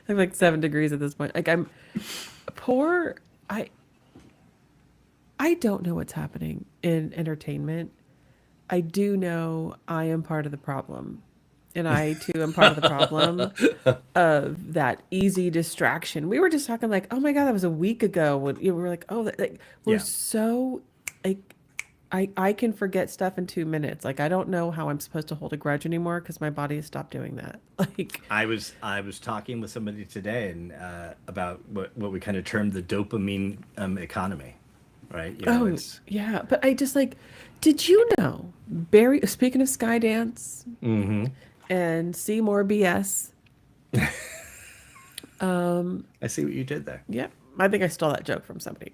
I'm like 7 degrees at this point. Like I'm poor. I don't know what's happening in entertainment. I do know I am part of the problem. And I too am part of the problem of that easy distraction. We were just talking like, oh my God, that was a week ago when we were like, oh, like we're Yeah. so like I can forget stuff in 2 minutes. Like I don't know how I'm supposed to hold a grudge anymore because my body has stopped doing that. Like I was talking with somebody today and about what we kind of termed the dopamine economy, right? oh It's yeah, but I just like, did you know Barry? Speaking of Skydance and Seymour BS, I see what you did there. yeah, I think I stole that joke from somebody.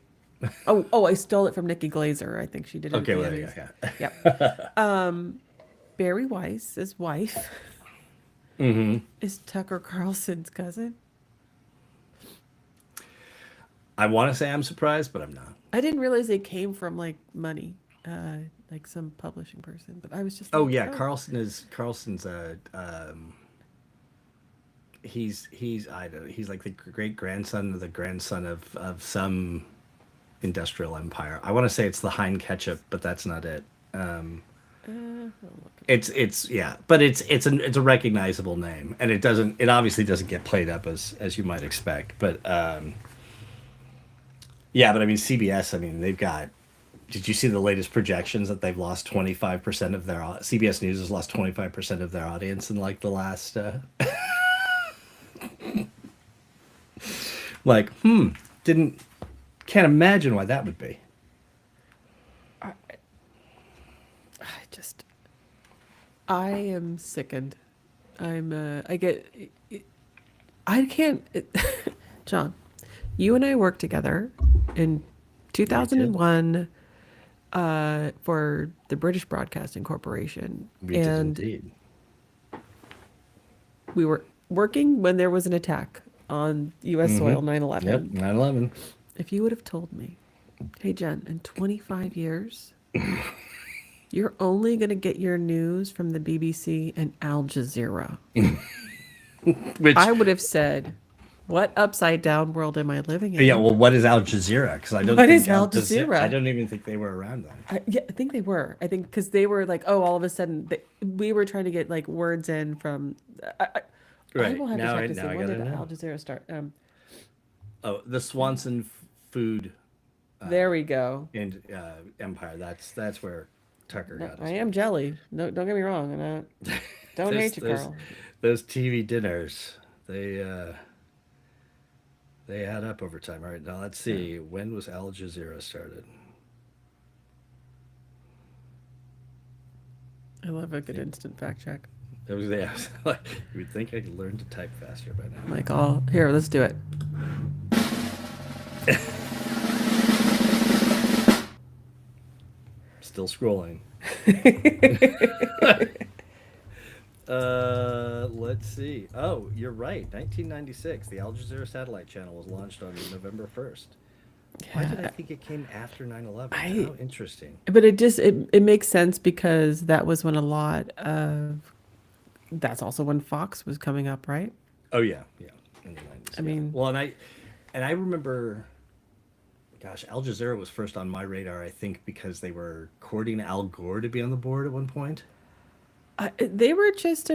Oh, I stole it from Nikki Glazer. I think she did it. Okay, at the well, there you Emmys. go. Yeah. Yep. Barry Weiss's wife is Tucker Carlson's cousin. I want to say I'm surprised, but I'm not. I didn't realize they came from like money, like some publishing person. But I was just Oh like, yeah, oh, Carlson's he's I don't know, he's like the great grandson of the grandson of some industrial empire. I want to say it's the Hein ketchup, but that's not it. It's yeah, but it's a recognizable name, and it obviously doesn't get played up as you might expect. But yeah, but I mean CBS. I mean they've got. Did you see the latest projections that they've lost 25% of their CBS News has lost 25% of their audience in like the last like didn't can't imagine why that would be. I, I just, I am sickened. I can't. John, you and I worked together in 2001 for the British Broadcasting Corporation. We did And indeed. we were working when there was an attack on U.S. soil, 9/11. Yep, 9/11. If you would have told me, hey, Jen, in 25 years, you're only going to get your news from the BBC and Al Jazeera, Which I would have said, what upside down world am I living in? yeah, well, what is Al Jazeera? Because I don't What think is Al Jazeera? I don't even think they were around then. Yeah, I think they were. I think because they were like, oh, all of a sudden, we were trying to get like words in from. I Right. will have Now to I- check to see now I when gotta did know. Al Jazeera start. Oh, the Swanson food There we go. and empire. That's where Tucker got I us. am jelly. No, don't get me wrong. And don't Those- hate you, those- Carl. Those TV dinners, they add up over time. All right, now let's see. When was Al Jazeera started? I love a good instant fact check. It was there. Like, you would think I could learn to type faster by now. I'm like, oh, here, let's do it. Still scrolling. Let's see. Oh, you're right. 1996. The Al Jazeera satellite channel was launched on November 1st. Why did I think it came after 9/11? How interesting. But it makes sense because that was when a lot of that's also when Fox was coming up, right? Oh yeah, yeah. In the 90s. I mean, well, and I remember, gosh, Al Jazeera was first on my radar. I think because they were courting Al Gore to be on the board at one point. they were just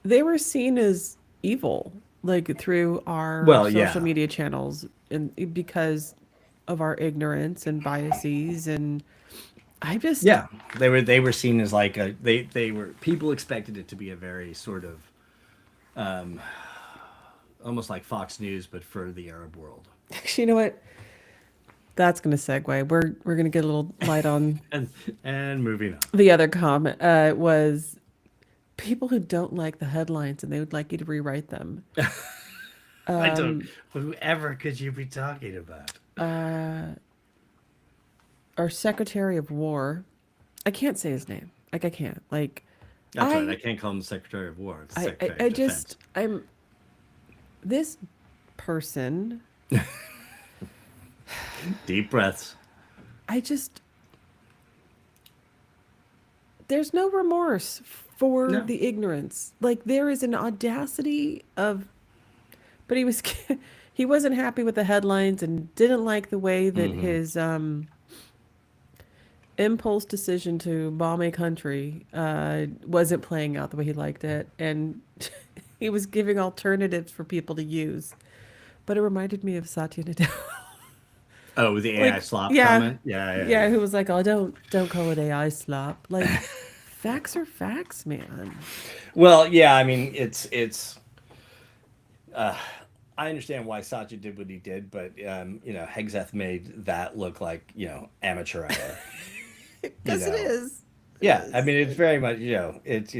they were seen as evil. like through our Well, social yeah, media channels, and because of our ignorance and biases. And I just, yeah. They were seen as like they were people expected it to be a very sort of almost like Fox News, but for the Arab world. actually, you know what? That's going to segue. We're going to get a little light on And moving on. the other comment. Was people who don't like the headlines and they would like you to rewrite them. I don't. Whoever could you be talking about? Our Secretary of War, I can't say his name. Like I can't. Like That's right. I I, can't call him the Secretary of War. It's the I, I, Secretary I of Defense. just, I'm this person. Deep breaths. I just, there's no remorse for No. the ignorance. Like there is an audacity of, but he was, he wasn't happy with the headlines and didn't like the way that Mm-hmm. his impulse decision to bomb a country wasn't playing out the way he liked it, and he was giving alternatives for people to use. But it reminded me of Satya Nadella. Oh, the AI Like, slop yeah, comment. Yeah, yeah, yeah, yeah. who was like, "Oh, don't call it AI slop." Like, facts are facts, man. Well, yeah. I mean, it's. I understand why Satya did what he did, but Hegseth made that look like amateur hour. You Because it know, is. It yeah. I is. mean, it's very much it's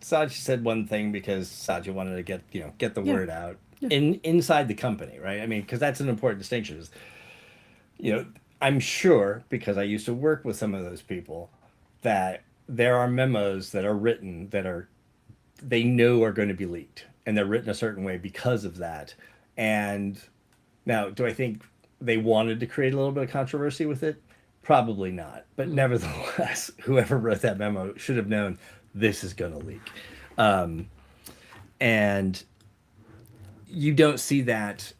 Satya said one thing because Satya wanted to get the Yeah, word out yeah. inside the company, right? I mean, because that's an important distinction. Is you know, I'm sure because I used to work with some of those people that there are memos that are written that are they know are going to be leaked and they're written a certain way because of that. And now, do I think they wanted to create a little bit of controversy with it? Probably not. But Mm. nevertheless, whoever wrote that memo should have known this is going to leak. And you don't see that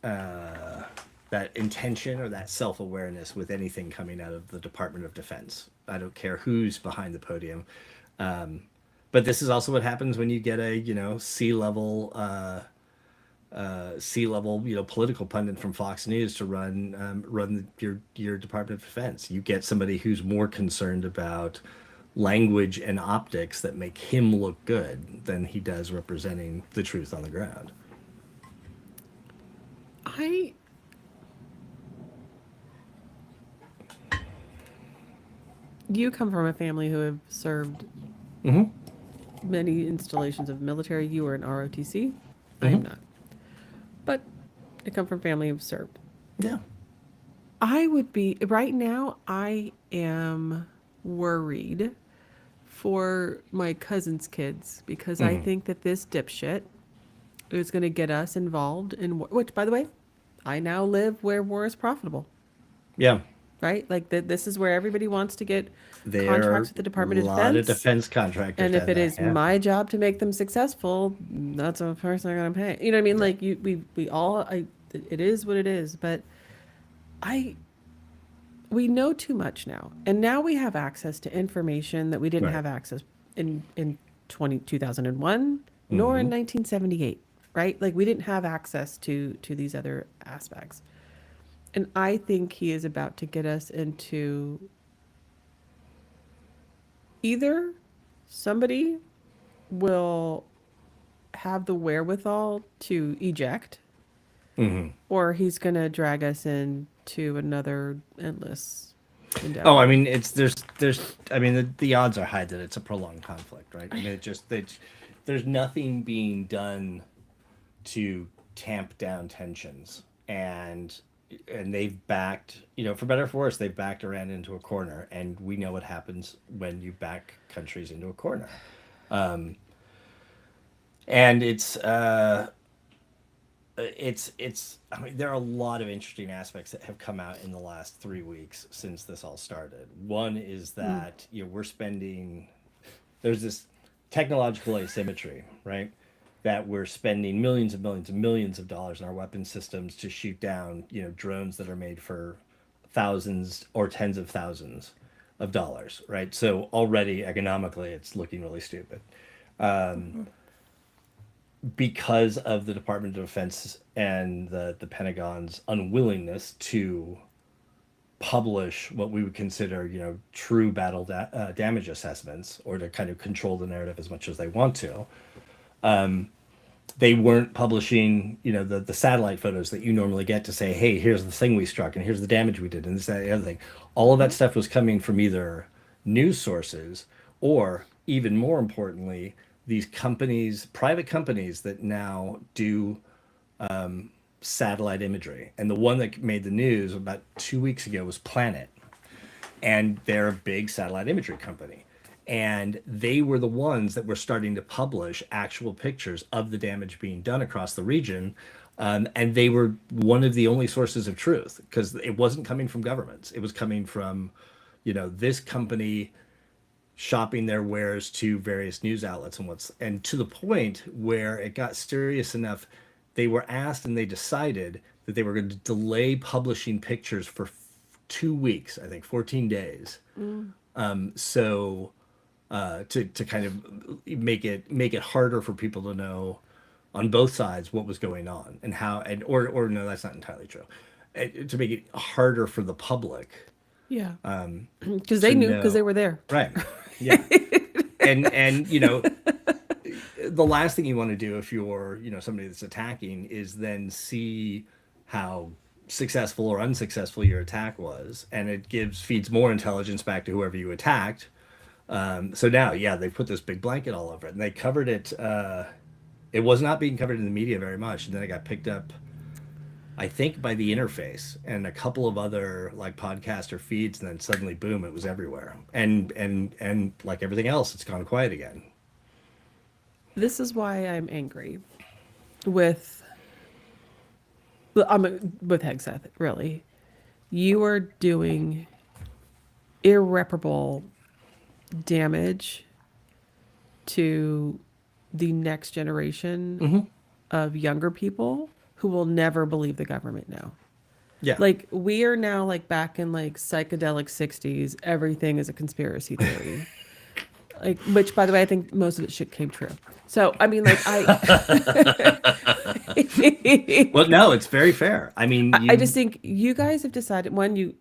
intention or that self awareness with anything coming out of the Department of Defense. I don't care who's behind the podium. But this is also what happens when you get a sea level political pundit from Fox News to run your Department of Defense. You get somebody who's more concerned about language and optics that make him look good than he does representing the truth on the ground. I You come from a family who have served Mm-hmm. many installations of military. You were an ROTC. I am Mm-hmm. not. But I come from family who've served. Yeah. I would be right now. I am worried for my cousin's kids because I Mm-hmm. think that this dipshit is going to get us involved in war. Which, by the way, I now live where war is profitable. Yeah. Right, like this is where everybody wants to get There are contracts a with the Department of lot of Defense. defense contractors And if down it there. is Yeah. my job to make them successful, that's the first thing I'm gonna pay. You know what I mean? Right. Like we all, it is what it is. But I, we know too much now, and now we have access to information that we didn't Right. have access in 2001 nor Mm-hmm. in 1978. Right? Like we didn't have access to these other aspects, and I think he is about to get us into either somebody will have the wherewithal to eject, Mm-hmm. or he's going to drag us into another endless Oh, I endeavor. mean, I mean, the odds are high that it's a prolonged conflict, right? I mean, there's nothing being done to tamp down tensions, and they've backed, for better or for worse, they've backed Iran into a corner, and we know what happens when you back countries into a corner. And it's I mean there are a lot of interesting aspects that have come out in the last 3 weeks since this all started. One is Mm. that we're spending there's this technological asymmetry, right? That we're spending millions and millions and millions of dollars in our weapon systems to shoot down drones that are made for thousands or tens of thousands of dollars, right? So already economically it's looking really stupid. because of the Department of Defense and the Pentagon's unwillingness to publish what we would consider, true damage assessments, or to kind of control the narrative as much as they want to. They weren't publishing, the satellite photos that you normally get to say, hey, here's the thing we struck, and here's the damage we did, and this, that, and the other thing. All of that stuff was coming from either news sources or, even more importantly, these companies, private companies that now do satellite imagery. And the one that made the news about 2 weeks ago was Planet, and they're a big satellite imagery company. And they were the ones that were starting to publish actual pictures of the damage being done across the region. And they were one of the only sources of truth, because it wasn't coming from governments. It was coming from, this company shopping their wares to various news outlets, and to the point where it got serious enough, they were asked and they decided that they were going to delay publishing pictures for 2 weeks, I think 14 days. So to kind of make it harder for people to know on both sides what was going on, and how, and or no, that's not entirely true. To make it harder for the public. Yeah. Because they knew, because they were there. Right. Yeah. and the last thing you want to do if you're, somebody that's attacking, is then see how successful or unsuccessful your attack was, and it feeds more intelligence back to whoever you attacked. So now, they put this big blanket all over it, and they covered it. It was not being covered in the media very much, and then it got picked up, I think, by the Interface and a couple of other like podcaster feeds, and then suddenly, boom, it was everywhere. And like everything else, it's gone quiet again. This is why I'm angry with Hegseth, really. You are doing irreparable damage to the next generation of younger people who will never believe the government now. Yeah. Like, we are now like back in like psychedelic 60s. Everything is a conspiracy theory. Like, which, by the way, I think most of it shit came true. So, I mean, like, well, no, it's very fair. I mean, I just think you guys have decided, one, you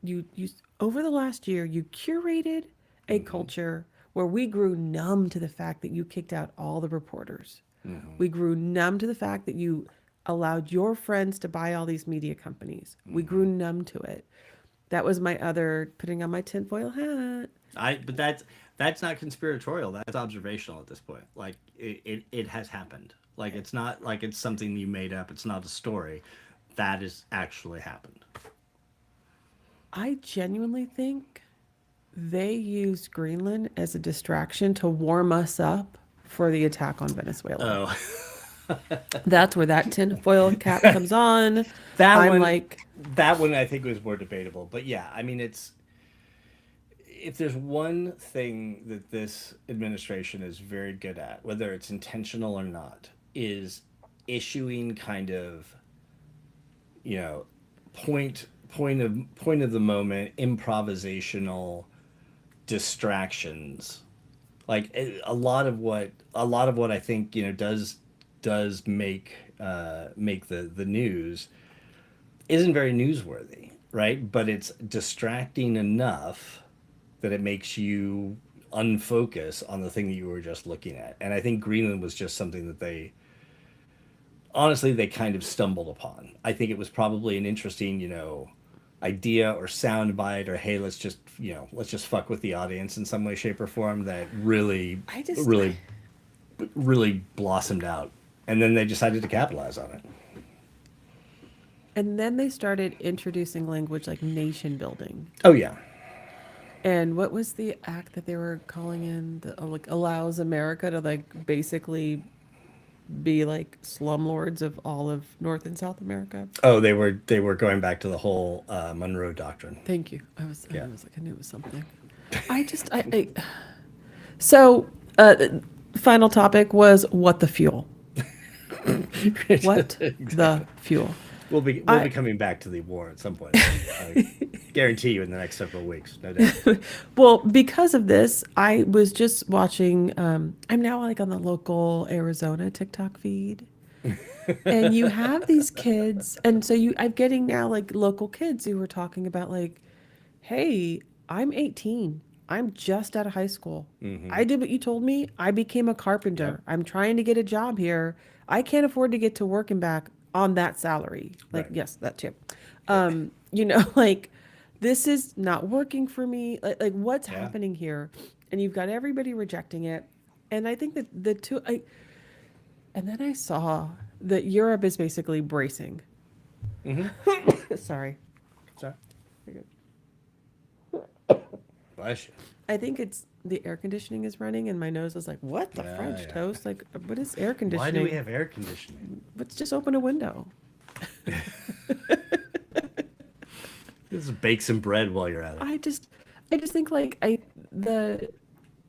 over the last year, you curated a culture where we grew numb to the fact that you kicked out all the reporters. We grew numb to the fact that you allowed your friends to buy all these media companies. We grew numb to it. That was my other putting on my tinfoil hat. But that's not conspiratorial. That's observational at this point. Like, it has happened. Like, it's not like it's something you made up. It's not a story. That has actually happened. I genuinely think they used Greenland as a distraction to warm us up for the attack on Venezuela. Oh. That's where that tinfoil cap comes on. That one I think was more debatable. But yeah, I mean, if there's one thing that this administration is very good at, whether it's intentional or not, is issuing kind of, point of the moment, improvisational distractions. Like, a lot of what I think does make the news isn't very newsworthy, right? But it's distracting enough that it makes you unfocus on the thing that you were just looking at. And I think Greenland was just something that they kind of stumbled upon. I think it was probably an interesting, idea or soundbite, or hey, let's just fuck with the audience in some way, shape, or form, that really blossomed out. And then they decided to capitalize on it. And then they started introducing language like nation building. Oh, yeah. And what was the act that they were calling in that like allows America to like basically be like slumlords of all of North and South America? Oh, they were going back to the whole Monroe Doctrine. Thank you. I was like, I knew it was something. So final topic was what the fuel. What the fuel? We'll I be coming back to the war at some point. I guarantee you in the next several weeks, no doubt. well, because of this, I was just watching I'm now like on the local Arizona TikTok feed. And you have these kids, and so I'm getting now like local kids who were talking about like, hey, I'm 18. I'm just out of high school. Hmm. I did what you told me. I became a Yep. carpenter. I'm trying to get a job here. I can't afford to get to work and back on that salary. Like, Right. yes, that too. Like this is not working for me. Like what's Yeah. happening here? And you've got everybody rejecting it. And I think that the two, and then I saw that Europe is basically bracing. Hmm. Sorry. Sorry. Bless you. I think it's the air conditioning is running, and my nose is like, what the Yeah, French yeah. toast? Like, what is air Why do we conditioning? have air conditioning? Let's just open a window. Just bake some bread while you're at it. I just, I just think like the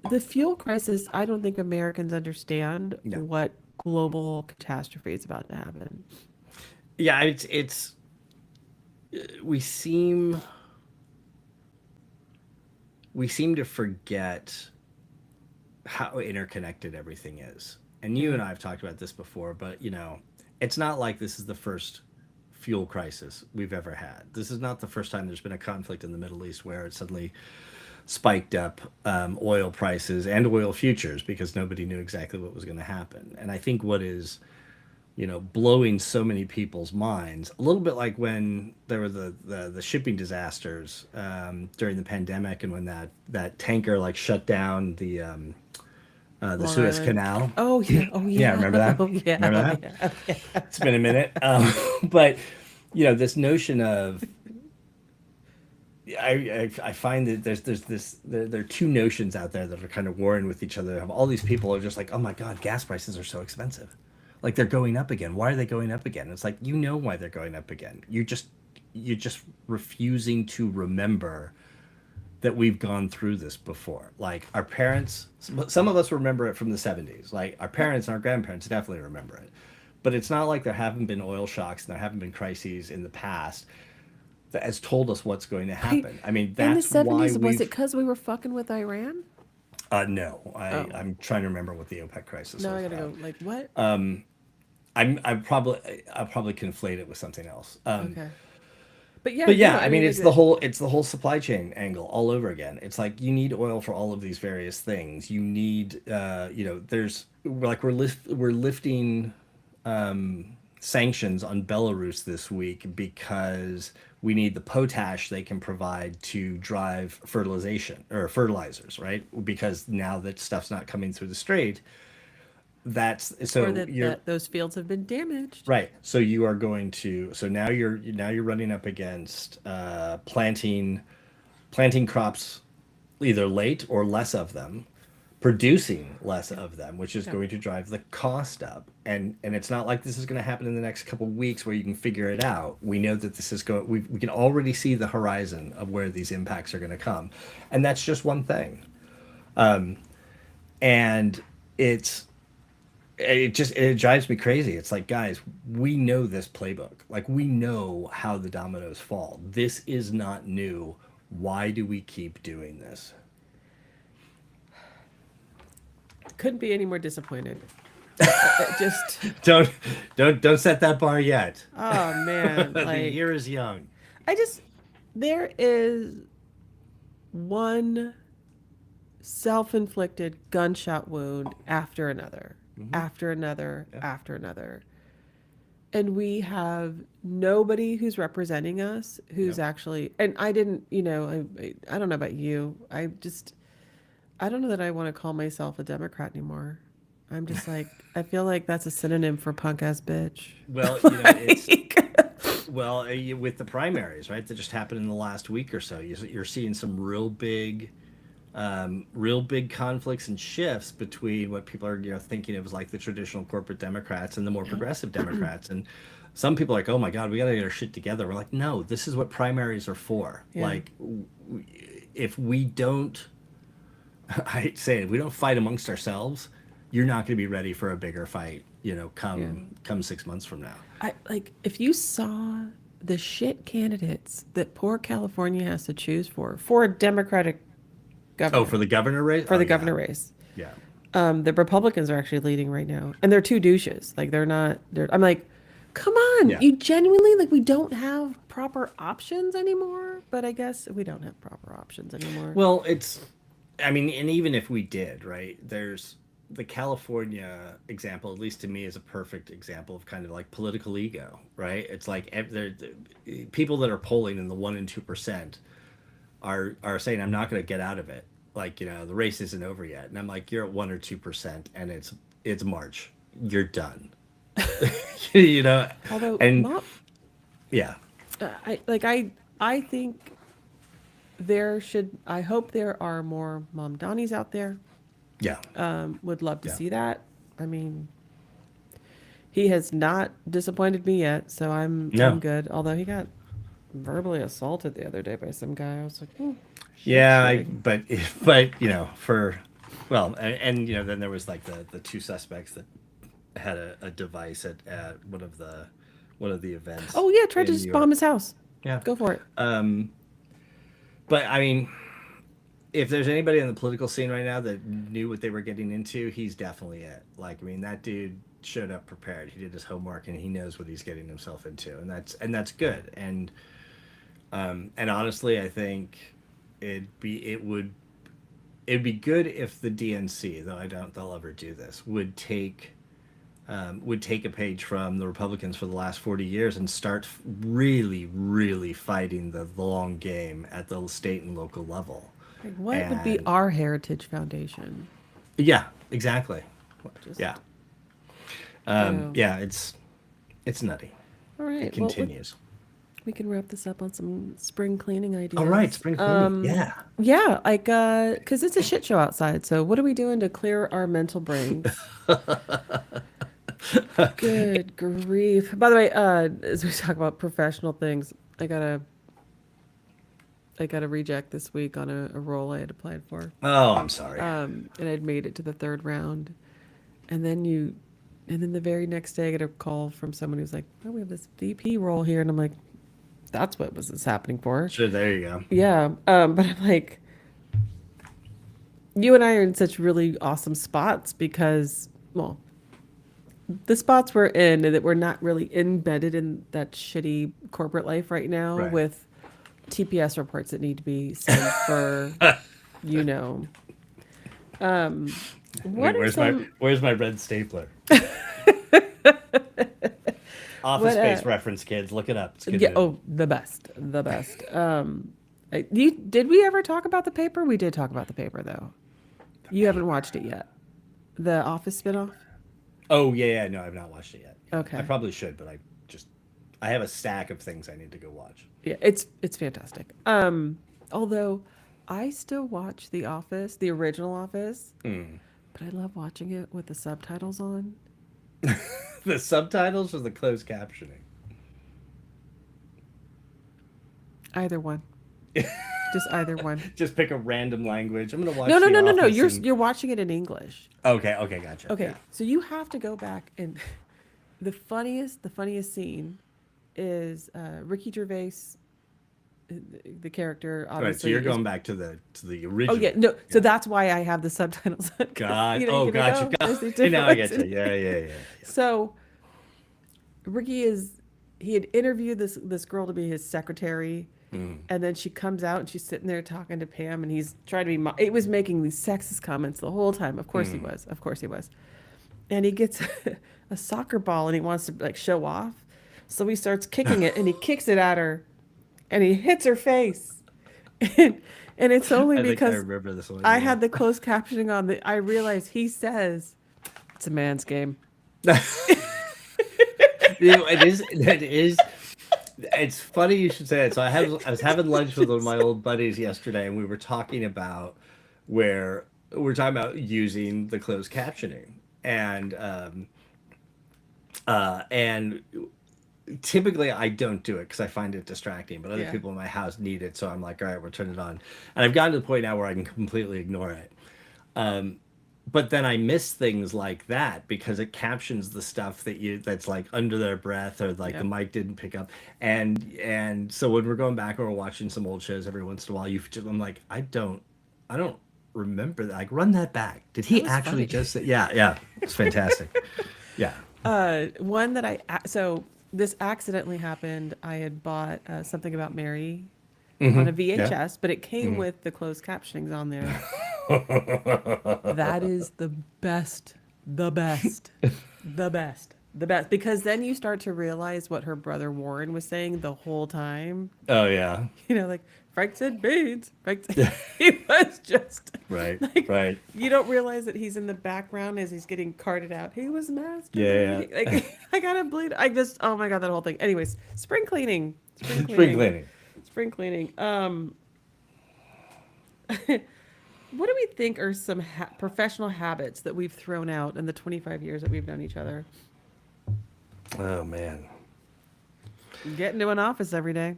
the fuel crisis. I don't think Americans understand No. what global catastrophe is about to happen. Yeah, it's we seem we seem to forget how interconnected everything is. And you Yeah. and I have talked about this before, but it's not like this is the first fuel crisis we've ever had. This is not the first time there's been a conflict in the Middle East where it suddenly spiked up oil prices and oil futures because nobody knew exactly what was going to happen. And I think what is blowing so many people's minds. A little bit like when there were the shipping disasters during the pandemic, and when that tanker like shut down the Long Suez Island. Canal. Oh yeah. Oh Yeah, yeah. remember that? Oh yeah. Remember Oh that? yeah. Yeah. It's been a minute, but this notion of I find that there's this there are two notions out there that are kind of warring with each other. Of all these people are just like, oh my god, gas prices are so expensive, like they're going up again. Why are they going up again? It's like why they're going up again. You're just refusing to remember that we've gone through this before. Like our parents, some of us remember it from the 70s. Like our parents and our grandparents definitely remember it. But it's not like there haven't been oil shocks and there haven't been crises in the past that has told us what's going to Wait, happen. I mean, in the that's why 70s, was it we've. because we were fucking with Iran? No, Oh, I'm trying to remember what the OPEC crisis now was I gotta about. go. Like, what? I'll probably conflate it with something else. Okay. But yeah, But no, yeah, I I mean, mean, it's the whole supply chain angle all over again. It's like you need oil for all of these various things. You need, there's like we're lifting sanctions on Belarus this week because we need the potash they can provide to drive fertilization or fertilizers, right? Because now that stuff's not coming through the strait, that's or so that you're those fields have been damaged. right. So you are going to so now you're running up against planting crops either late or less of them, producing less of them, which is Yeah. going to drive the cost up. And it's not like this is going to happen in the next couple of weeks where you can figure it out. We know that this is going. We can already see the horizon of where these impacts are going to come, and that's just one thing. And it's it drives me crazy. It's like, guys, we know this playbook. Like we know how the dominoes fall. This is not new. Why do we keep doing this? Couldn't be any more disappointed. Just, Don't don't set that bar yet. oh man, The year like, is young. I just, there is one self inflicted gunshot wound after another, Hmm. after another, Yeah. after another. And we have nobody who's representing us who's Yep. actually, and I didn't, I don't know about you. I don't know that I want to call myself a Democrat anymore. I'm just like, I feel like that's a synonym for punk ass bitch. Well, it's Like, well with the primaries, right? That just happened in the last week or so. You're seeing some real big conflicts and shifts between what people are thinking of as like the traditional corporate Democrats and the more progressive Democrats. And some people are like, oh my God, we got to get our shit together. We're like, no, this is what primaries are for. yeah. Like, if we don't, I hate to say it, if we don't fight amongst ourselves, you're not going to be ready for a bigger fight Yeah. come 6 months from now. I like if you saw the shit candidates that poor California has to choose for a Democratic Oh, governor for the governor race? for Oh the yeah. governor race. Yeah. The Republicans are actually leading right now, and they're two douches. Like they're not. They're. I'm like, come on, Yeah. you genuinely like we don't have proper options anymore. But I guess we don't have proper options anymore. Well, I mean, and even if we did, right, there's the California example, at least to me, is a perfect example of kind of like political ego, right? It's like people that are polling in the 1% and 2% are saying, I'm not going to get out of it. Like, the race isn't over yet. And I'm like, you're at 1 or 2%, and it's March. You're done. you know, Although, and mom, yeah, I think there should. I hope there are more Mom Donnies out there. yeah, Would love to yeah. see that. I mean, he has not disappointed me yet, so I'm No. good. Although he got verbally assaulted the other day by some guy, I was like, shit, Yeah, shitting. but well, and then there was like the two suspects that had a device at one of the events Oh yeah, tried to in New just bomb York. his house. Yeah. Go for it. But I mean, if there's anybody in the political scene right now that knew what they were getting into, he's definitely it. Like, I mean, that dude showed up prepared. He did his homework and he knows what he's getting himself into, and that's good. And honestly, I think it'd be good if the DNC, though I don't they'll ever do this, would take a page from the Republicans for the last 40 years and start really, really fighting the long game at the state and local level. Like, what would be And our Heritage Foundation? yeah, exactly. Just, Yeah. you know. Yeah, it's nutty. All It right. Well, continues. we can wrap this up on some spring cleaning All right, ideas. spring cleaning. Yeah. Yeah, like, because it's a shit show outside. So, what are we doing to clear our mental brains? Good grief. By the way, as we talk about professional things, I got a reject this week on a role I had applied for. Oh, I'm sorry. And I'd made it to the third round. And then the very next day I get a call from someone who's like, oh, we have this VP role here. And I'm like, that's what was this happening for? Sure, there you go. Yeah. But I'm like, you and I are in such really awesome spots because, well, the spots we're in and that we're not really embedded in that shitty corporate life right now Right. with TPS reports that need to be sent for, you know. What Wait, are some, where's my red stapler? Office what, Space reference, kids. Look it up. It's a good yeah, movie. oh, the best, the best. Did we ever talk about the paper? We did talk about the paper though. You haven't watched it yet. The Office spinoff? Oh yeah. No, I've not watched it yet. Okay. I probably should, but I have a stack of things I need to go watch. Yeah, it's fantastic. Although I still watch The Office, the original Office, but I love watching it with the subtitles on. The subtitles or the closed captioning? Either one. Just either one. Just pick a random language. I'm gonna watch. No, no, The no, no, no. Office You're watching it in English. Okay, gotcha. Okay, Yeah. so you have to go back and the funniest scene is Ricky Gervais, the character, All right, so obviously. you're is- going back to the Oh original. yeah, no. So that's why I have the subtitles on. 'Cause, God. you know, Oh, you're gonna gotcha. go, there's these Now I different get you. Yeah. So he had interviewed this girl to be his secretary, and then she comes out and she's sitting there talking to Pam, and he's trying to be. It was making these sexist comments the whole time. Of course he was. Of course he was. And he gets a soccer ball and he wants to like show off, so he starts kicking it and he kicks it at her, and he hits her face, and it's only I think I because remember this one. I yeah. had the closed captioning on. I realized he says it's a man's game. It is. It's funny you should say it. So I was having lunch with one of my old buddies yesterday, and we were talking about using the closed captioning, and typically I don't do it because I find it distracting, but other Yeah. people in my house need it, so I'm like, all right, we'll turn it on. And I've gotten to the point now where I can completely ignore it. but then I miss things like that because it captions the stuff that's like under their breath or like the Yep. mic didn't pick up. And so when we're going back and we're watching some old shows every once in a while, I'm like, I don't remember that. Like, run that back. Did That he was actually funny. just say, yeah, yeah, it's fantastic. Yeah. One that so this accidentally happened. I had bought Something About Mary on a Yeah. VHS, but it came with the closed captionings on there. That is the best, the best, the best, the best. Because then you start to realize what her brother Warren was saying the whole time. Oh yeah. You know, like Frank said beads. He was just Right. like, Right. you don't realize that he's in the background as he's getting carted out. He was Yeah. masturbating. Like, I gotta bleed. I just, oh my God, that whole thing. Anyways, spring cleaning. Spring Spring cleaning. cleaning. Spring cleaning. What do we think are some professional habits that we've thrown out in the 25 years that we've known each other? Oh man. Get into an office every day.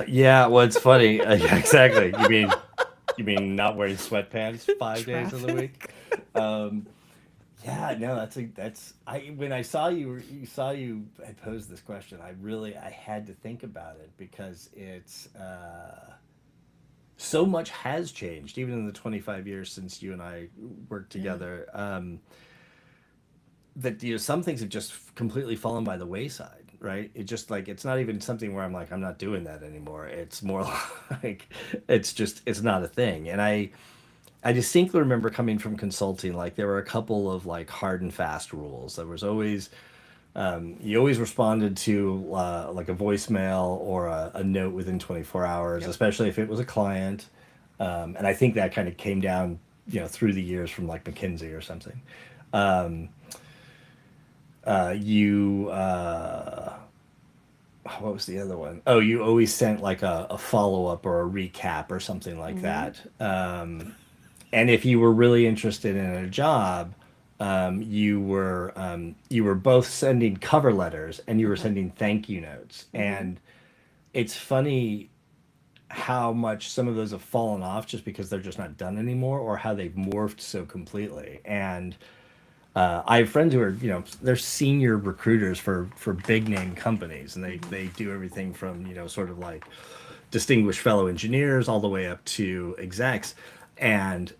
Yeah, well, it's funny. Yeah, exactly. You mean not wearing sweatpants 5 days of the week? Traffic. Um, yeah, no, that's I when I saw you had posed this question, I had to think about it because it's so much has changed even in the 25 years since you and I worked Yeah. together. That some things have just completely fallen by the wayside, right? It just like it's not even something where I'm like I'm not doing that anymore. It's more like it's not a thing. And I distinctly remember coming from consulting, like there were a couple of like hard and fast rules. There was always you always responded to like a voicemail or a note within 24 hours, Yep. especially if it was a client. And I think that kind of came down, through the years from like McKinsey or something. You what was the other one? Oh, you always sent like a follow up or a recap or something like Mm-hmm. that. And if you were really interested in a job, you were both sending cover letters and you were Uh-huh. sending thank you notes. Mm-hmm. And it's funny how much some of those have fallen off just because they're just not done anymore, or how they've morphed so completely. And I have friends who are, they're senior recruiters for big name companies, and they Mm-hmm. they do everything from, sort of like distinguished fellow engineers all the way up to execs. And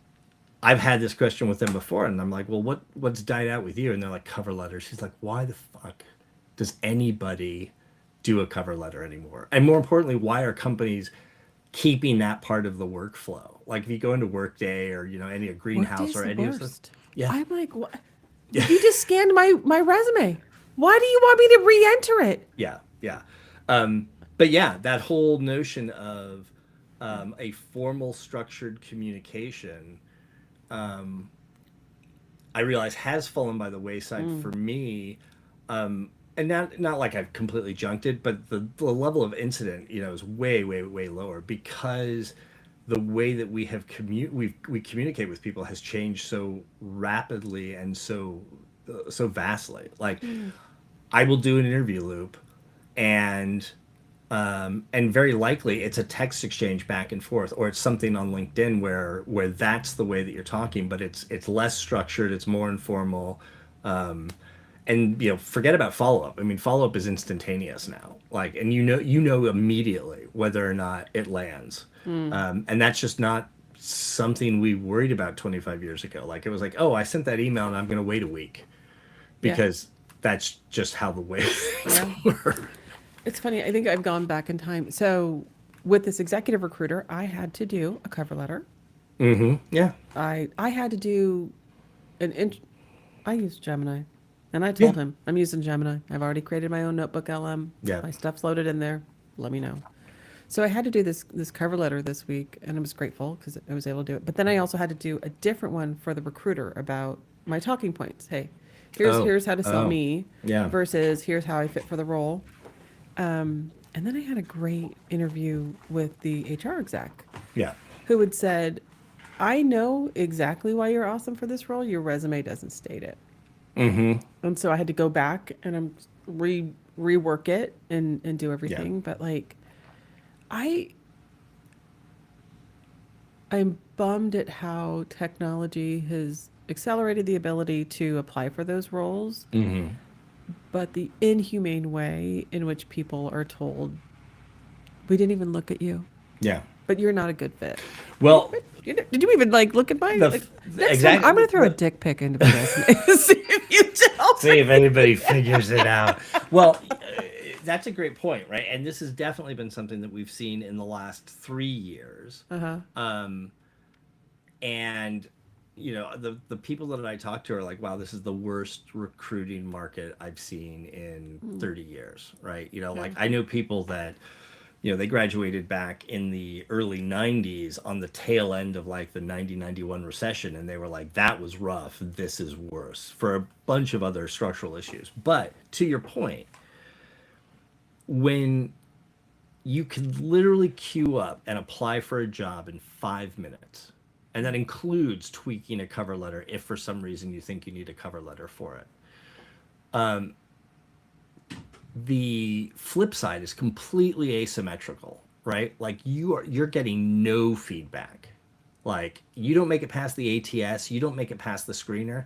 I've had this question with them before, and I'm like, well, what's died out with you? And they're like, cover letters. She's like, why the fuck does anybody do a cover letter anymore? And more importantly, why are companies keeping that part of the workflow? Like if you go into Workday or any a Greenhouse Workday's or the any of those, worst. yeah, I'm like, what? yeah, You just scanned my resume. Why do you want me to re-enter it? yeah, yeah. But yeah, that whole notion of a formal, structured communication, I realize has fallen by the wayside for Mm. me. And not like I've completely junked it, but the level of incident, is way, way, way lower because the way that we communicate with people has changed so rapidly and so vastly. Like Mm. I will do an interview loop, and and very likely it's a text exchange back and forth, or it's something on LinkedIn where that's the way that you're talking, but it's less structured, it's more informal. And forget about follow up. I mean, follow up is instantaneous now. Like, and you know immediately whether or not it lands. Mm. And that's just not something we worried about 25 years ago. Like it was like, oh, I sent that email and I'm going to wait a week Yeah. because that's just how the way things Yeah. were. It's funny. I think I've gone back in time. So with this executive recruiter, I had to do a cover letter. Mm-hmm. Yeah. I had to do an int- I used Gemini, and I Yeah. told him I'm using Gemini. I've already created my own notebook LM. Yeah. My stuff's loaded in there. Let me know. So I had to do this cover letter this week, and I was grateful because I was able to do it. But then I also had to do a different one for the recruiter about my talking points. Hey, Oh. here's how to sell Oh. me Yeah. versus here's how I fit for the role. And then I had a great interview with the HR exec Yeah. who had said, I know exactly why you're awesome for this role. Your resume doesn't state it. Mm-hmm. And so I had to go back and rework it and do Yeah. everything. But like, I I'm bummed at how technology has accelerated the ability to apply for those roles, Hmm. but the inhumane way in which people are told, we didn't even look at you, Yeah. but you're not a good fit. Well, Did you even like look at my the like, next time exactly I'm gonna throw a dick pic into the resume see if you tell see if anybody figures it out. Well, that's a great point, right? And this has definitely been something that we've seen in the last 3 years. Uh-huh. Um, and the people that I talk to are like, wow, this is the worst recruiting market I've seen in 30 years, right? Yeah. Like I know people that they graduated back in the early 90s on the tail end of like the 90-91 recession, and they were like, that was rough, this is worse, for a bunch of other structural issues. But to your point, when you can literally queue up and apply for a job in 5 minutes, and that includes tweaking a cover letter if for some reason you think you need a cover letter for it. The flip side is completely asymmetrical, right? Like you're getting no feedback. Like you don't make it past the ATS, you don't make it past the screener.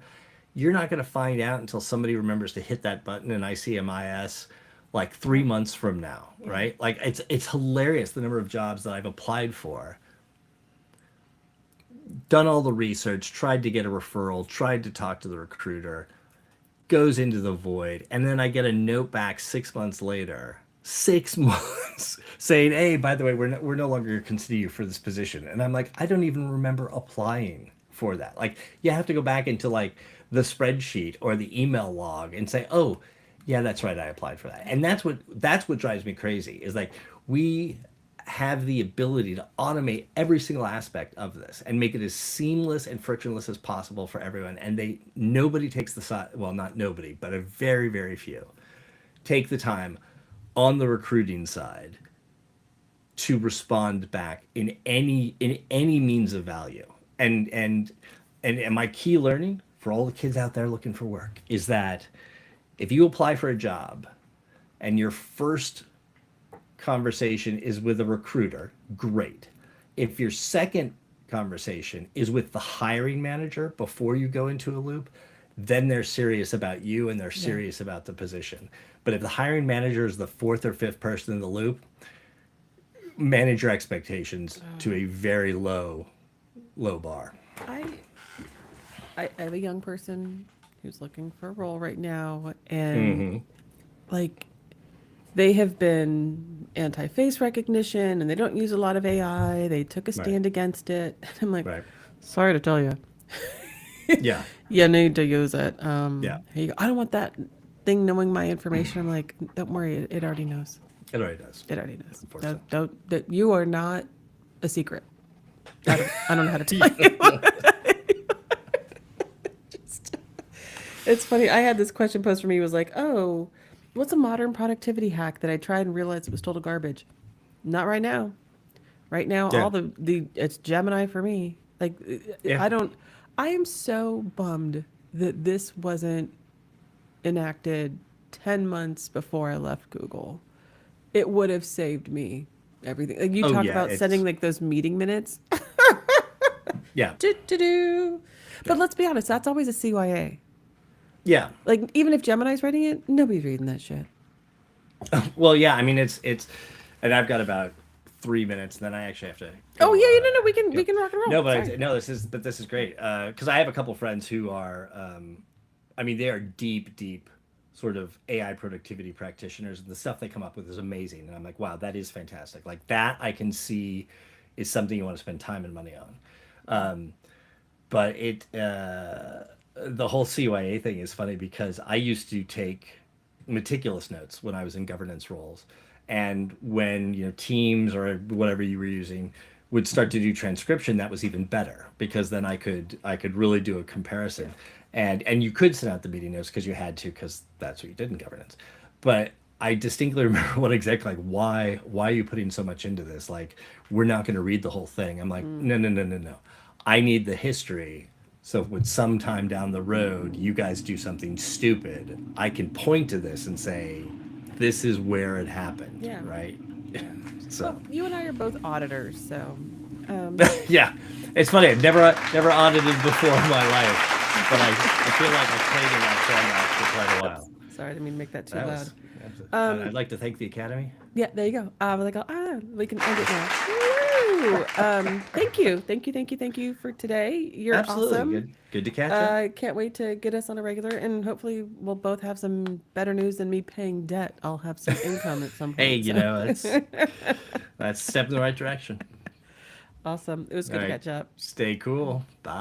You're not going to find out until somebody remembers to hit that button in ICMIS like 3 months from now, right? Like it's hilarious the number of jobs that I've applied for, done all the research, tried to get a referral, tried to talk to the recruiter, goes into the void, and then I get a note back 6 months later, 6 months, saying, "Hey, by the way, we're no longer going to consider you for this position." And I'm like, I don't even remember applying for that. Like, you have to go back into like the spreadsheet or the email log and say, "Oh, yeah, that's right, I applied for that." And that's what drives me crazy is like we have the ability to automate every single aspect of this and make it as seamless and frictionless as possible for everyone. And nobody takes the side, well, not nobody, but a very, very few take the time on the recruiting side to respond back in any means of value. And my key learning for all the kids out there looking for work is that if you apply for a job and your first conversation is with a recruiter, great. If your second conversation is with the hiring manager before you go into a loop, then they're serious about you and they're Yeah. serious about the position. But if the hiring manager is the fourth or fifth person in the loop, manage your expectations to a very low bar. I I have a young person who's looking for a role right now, and like they have been anti-face recognition and they don't use a lot of AI. They took a Right. stand against it. I'm like, Right. sorry to tell you, Yeah. you need to use it. Yeah. Here you go. I don't want that thing knowing my information. I'm like, don't worry, it already knows. It already does. It already knows. Unfortunately. Don't that you are not a secret. I don't know how to tell you. It's funny. I had this question posed for me. It was like, oh, what's a modern productivity hack that I tried and realized it was total garbage? Not right now. Right now, Yeah. all the it's Gemini for me. Like, Yeah. I am so bummed that this wasn't enacted 10 months before I left Google. It would have saved me everything. Like you Oh, talk yeah, about it's- sending like those meeting minutes. Yeah. Do. But let's be honest, that's always a CYA. Yeah. Like even if Gemini's writing it, nobody's reading that shit. Well, yeah. I mean, it's, and I've got about 3 minutes. And then I actually have to. Oh go, yeah, no, we can rock and roll. No, but Sorry. no, this is great because I have a couple friends who are, I mean, they are deep sort of AI productivity practitioners, and the stuff they come up with is amazing. And I'm like, wow, that is fantastic. Like that, I can see is something you want to spend time and money on. But the whole CYA thing is funny because I used to take meticulous notes when I was in governance roles. And when Teams or whatever you were using would start to do transcription, that was even better because then I could really do a comparison, and you could send out the meeting notes because you had to because that's what you did in governance. But I distinctly remember what exactly like why are you putting so much into this? Like we're not going to read the whole thing. I'm like no. I need the history. So when sometime down the road you guys do something stupid, I can point to this and say, this is where it happened. Yeah. Right. So Well, you and I are both auditors, so yeah, it's funny. I've never audited before in my life. but I feel like I played in that format for quite a while. Sorry, I didn't mean to make that too That loud. was. I'd Um, like to thank the Academy. yeah, there you go. Like, we can end it now. Woo! Thank you for today. You're Absolutely awesome. good to catch up. Can't wait to get us on a regular, and hopefully we'll both have some better news than me paying debt. I'll have some income at some Hey, point. So that's a step in the right direction. awesome. It was All good to right, catch up. stay cool. Bye.